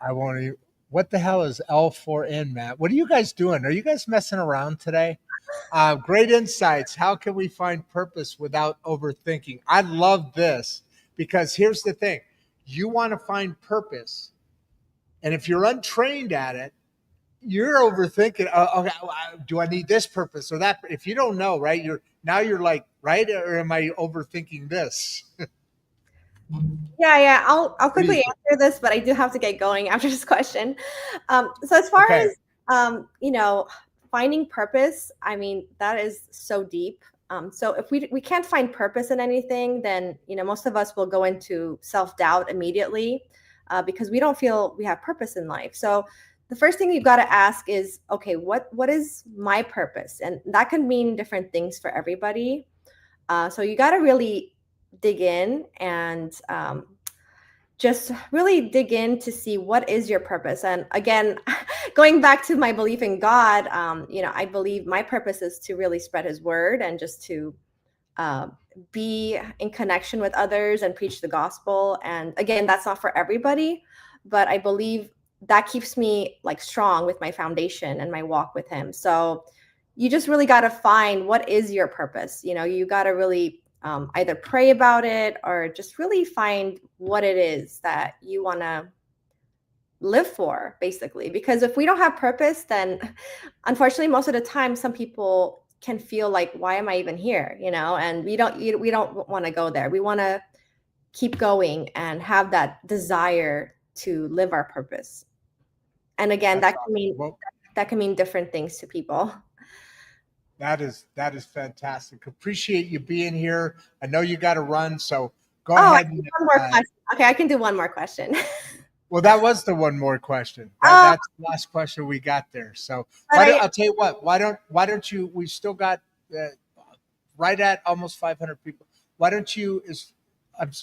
I want to. What the hell is L4N, Matt? What are you guys doing? Are you guys messing around today? Great insights. How can we find purpose without overthinking? I love this because here's the thing. You want to find purpose, and if you're untrained at it, you're overthinking. Okay, do I need this purpose or that? If you don't know, right? You're like, right? Or am I overthinking this? Yeah. I'll quickly answer this, but I do have to get going after this question. So as far as finding purpose, I mean, that is so deep. So if we can't find purpose in anything, then most of us will go into self-doubt immediately because we don't feel we have purpose in life. So the first thing you've got to ask is, okay, what is my purpose? And that can mean different things for everybody. So you got to really dig in and just really dig in to see what is your purpose. And again, going back to my belief in God, I believe my purpose is to really spread his word and just to be in connection with others and preach the gospel. And again, that's not for everybody, but I believe that keeps me like strong with my foundation and my walk with him. So you just really got to find what is your purpose. You got to really either pray about it or just really find what it is that you want to live for, basically. Because if we don't have purpose, then unfortunately, most of the time, some people can feel like, why am I even here? And we don't want to go there. We want to keep going and have that desire to live our purpose. And again, That's that can mean different things to people. That is fantastic. Appreciate you being here. I know you got to run, so go ahead. One more question. Okay, I can do one more question. Well, that was the one more question. That's the last question we got there. So I'll tell you what. Why don't you? We still got right at almost 500 people. Why don't you?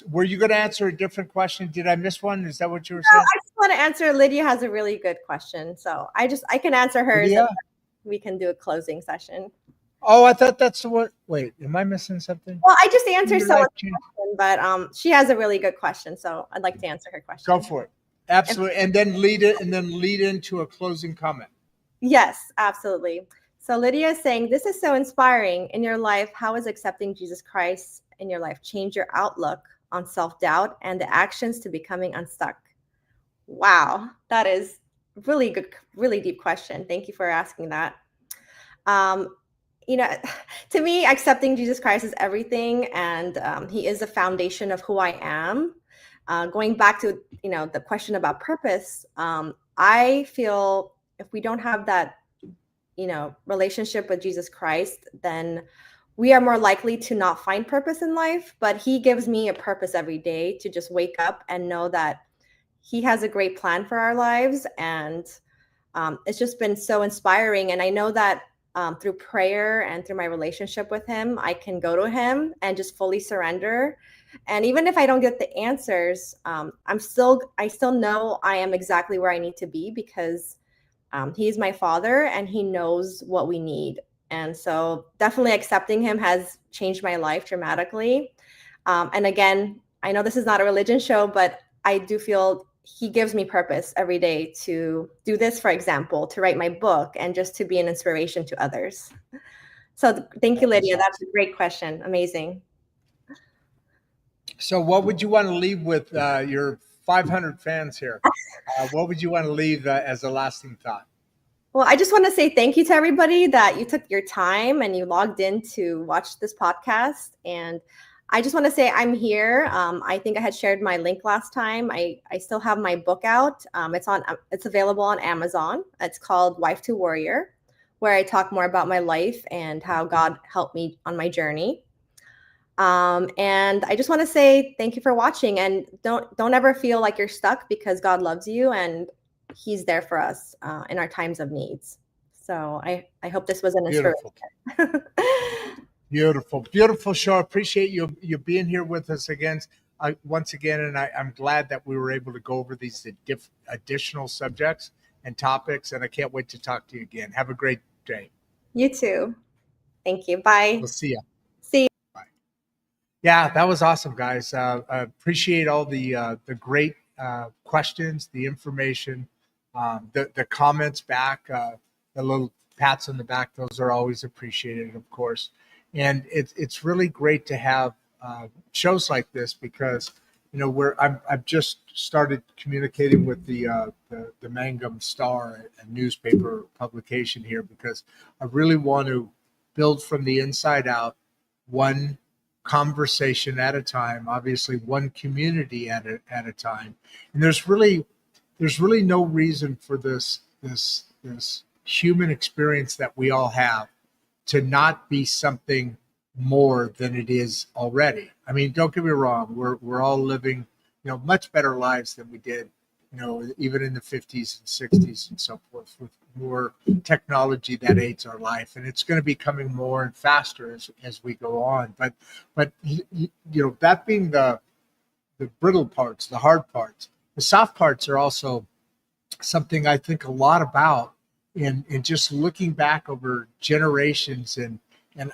Were you going to answer a different question? Did I miss one? Is that what you were saying? I just want to answer. Lydia has a really good question, so I can answer hers. Lydia? We can do a closing session. Oh, I thought that's the one. Wait, am I missing something? Well, I just answered someone's question, but she has a really good question, so I'd like to answer her question. Go for it. Absolutely. And then lead into a closing comment. Yes, absolutely. So Lydia is saying, this is so inspiring. In your life, how has accepting Jesus Christ in your life changed your outlook on self-doubt and the actions to becoming unstuck? Wow, that is really good, really deep question. Thank you for asking that. To me, accepting Jesus Christ is everything, and he is the foundation of who I am. Going back to the question about purpose, I feel if we don't have that relationship with Jesus Christ, then we are more likely to not find purpose in life. But he gives me a purpose every day to just wake up and know that he has a great plan for our lives, and it's just been so inspiring. And I know that through prayer and through my relationship with him, I can go to him and just fully surrender. And even if I don't get the answers, I still know I am exactly where I need to be, because he's my father and he knows what we need. And so definitely accepting him has changed my life dramatically. And again, I know this is not a religion show, but I do feel he gives me purpose every day to do this, for example, to write my book and just to be an inspiration to others. So thank you, Lydia. That's a great question. Amazing. So what would you want to leave with your 500 fans here? What would you want to leave as a lasting thought? Well, I just want to say thank you to everybody that you took your time and you logged in to watch this podcast. And I just want to say I'm here. I think I had shared my link last time. I still have my book out. It's available on Amazon. It's called Wife to Warrior, where I talk more about my life and how God helped me on my journey. And I just want to say thank you for watching, and don't ever feel like you're stuck, because God loves you and he's there for us in our times of needs. So I hope this was an inspiration. Beautiful show. Appreciate you being here with us again, once again, and I'm glad that we were able to go over these additional subjects and topics, and I can't wait to talk to you again. Have a great day. You too. Thank you. Bye. We'll see you. See you. Bye. Yeah, that was awesome, guys. Appreciate all the great questions, the information, the comments back, the little pats on the back. Those are always appreciated, of course. And it's really great to have shows like this, because I've just started communicating with the Mangum Star, a newspaper publication here, because I really want to build from the inside out, one conversation at a time, obviously one community at a time. And there's really no reason for this human experience that we all have to not be something more than it is already. I mean, don't get me wrong, we're all living, much better lives than we did, even in the 50s and 60s and so forth, with more technology that aids our life. And it's going to be coming more and faster as we go on. But that being the brittle parts, the hard parts, the soft parts are also something I think a lot about. And just looking back over generations, and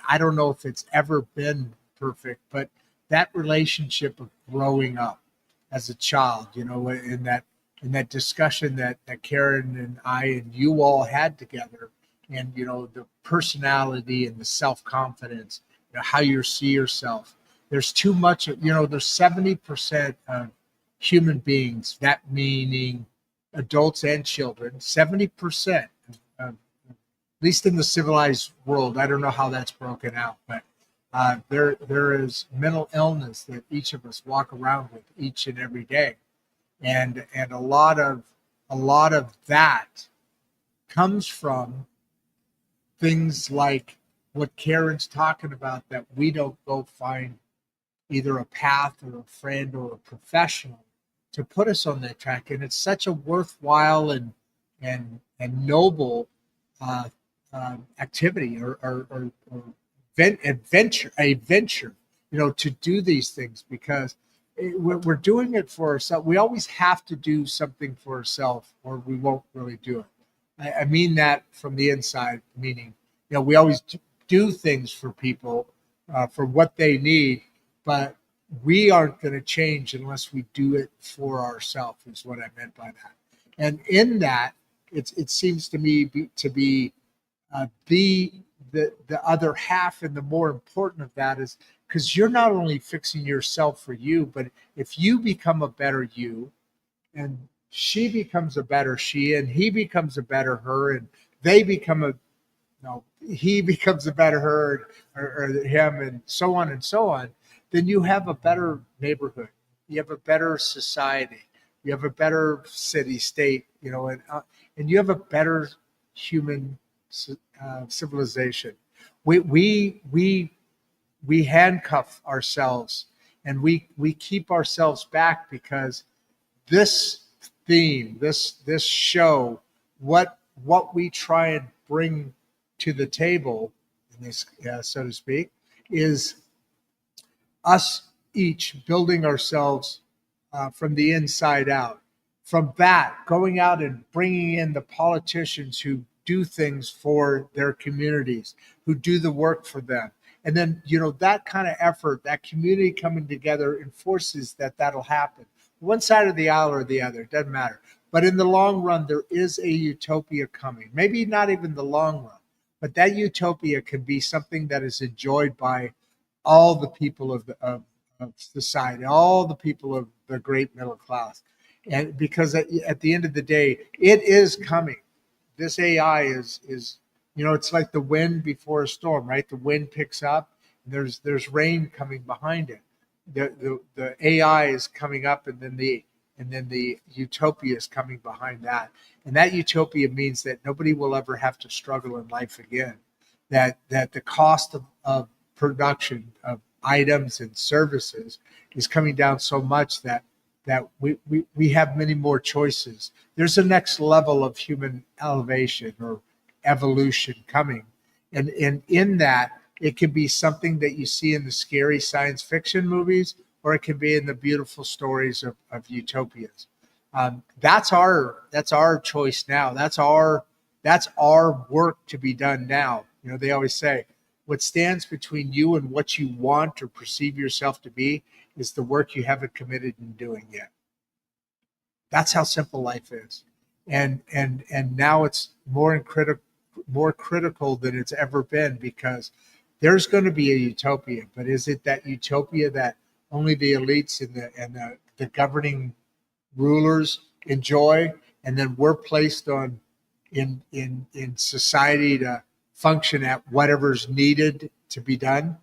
I don't know if it's ever been perfect, but that relationship of growing up as a child, in that discussion that Karen and I and you all had together, and the personality and the self-confidence, how you see yourself. There's too much, there's 70% of human beings, that meaning adults and children, 70%, at least in the civilized world. I don't know how that's broken out, but there is mental illness that each of us walk around with each and every day, and a lot of that comes from things like what Karen's talking about, that we don't go find either a path or a friend or a professional to put us on that track. And it's such a worthwhile and noble activity or venture, to do these things, because we're doing it for ourselves. We always have to do something for ourselves, or we won't really do it. I mean that from the inside, meaning, we always do things for people for what they need, but we aren't going to change unless we do it for ourselves, is what I meant by that. And in that, it seems to me to be the other half, and the more important of that is, because you're not only fixing yourself for you, but if you become a better you, and she becomes a better she, and he becomes a better her, and they become he becomes a better her, or him, and so on, then you have a better neighborhood, you have a better society, you have a better city, state, and you have a better human civilization. We handcuff ourselves, and we keep ourselves back, because this theme, this show, what we try and bring to the table in this, so to speak, is us each building ourselves from the inside out. From that, going out and bringing in the politicians who do things for their communities, who do the work for them. And then, that kind of effort, that community coming together, enforces that'll happen. One side of the aisle or the other, it doesn't matter. But in the long run, there is a utopia coming. Maybe not even the long run, but that utopia can be something that is enjoyed by all the people of society, all the people of the great middle class. And because at the end of the day, it is coming. This AI is it's like the wind before a storm, right? The wind picks up, and there's rain coming behind it. The AI is coming up, and then the utopia is coming behind that. And that utopia means that nobody will ever have to struggle in life again. That the cost of production of items and services is coming down so much that we have many more choices. There's a next level of human elevation or evolution coming. And in that, it can be something that you see in the scary science fiction movies, or it can be in the beautiful stories of utopias. That's our choice now. That's our work to be done now. They always say, what stands between you and what you want or perceive yourself to be is the work you haven't committed in doing yet. That's how simple life is. And now it's more critical than it's ever been, because there's going to be a utopia, but is it that utopia that only the elites and the governing rulers enjoy, and then we're placed on in society to function at whatever's needed to be done?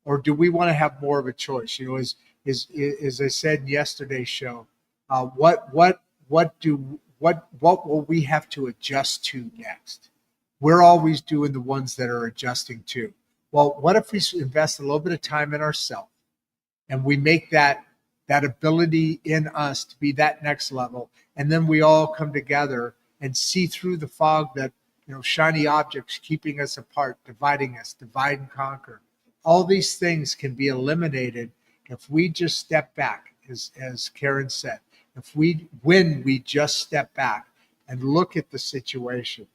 Or do we want to have more of a choice? As I said in yesterday's show, what will we have to adjust to next? We're always doing the ones that are adjusting to. Well, what if we invest a little bit of time in ourselves, and we make that ability in us to be that next level, and then we all come together and see through the fog that shiny objects keeping us apart, dividing us, divide and conquer. All these things can be eliminated if we just step back, as Karen said. When we just step back and look at the situation.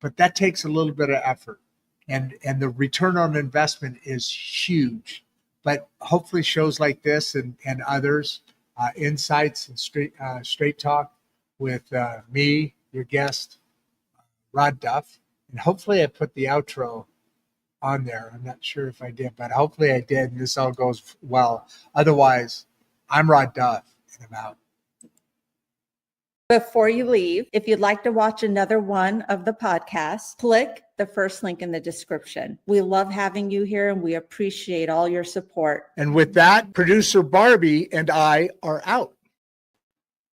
But that takes a little bit of effort, and the return on investment is huge. But hopefully shows like this and others, insights and straight talk with me, your guest, Rod Duff, and hopefully I put the outro on there. I'm not sure if I did, but hopefully I did, and this all goes well. Otherwise, I'm Rod Duff, and I'm out. Before you leave, if you'd like to watch another one of the podcasts, click the first link in the description. We love having you here and we appreciate all your support. And with that, producer Barbie and I are out.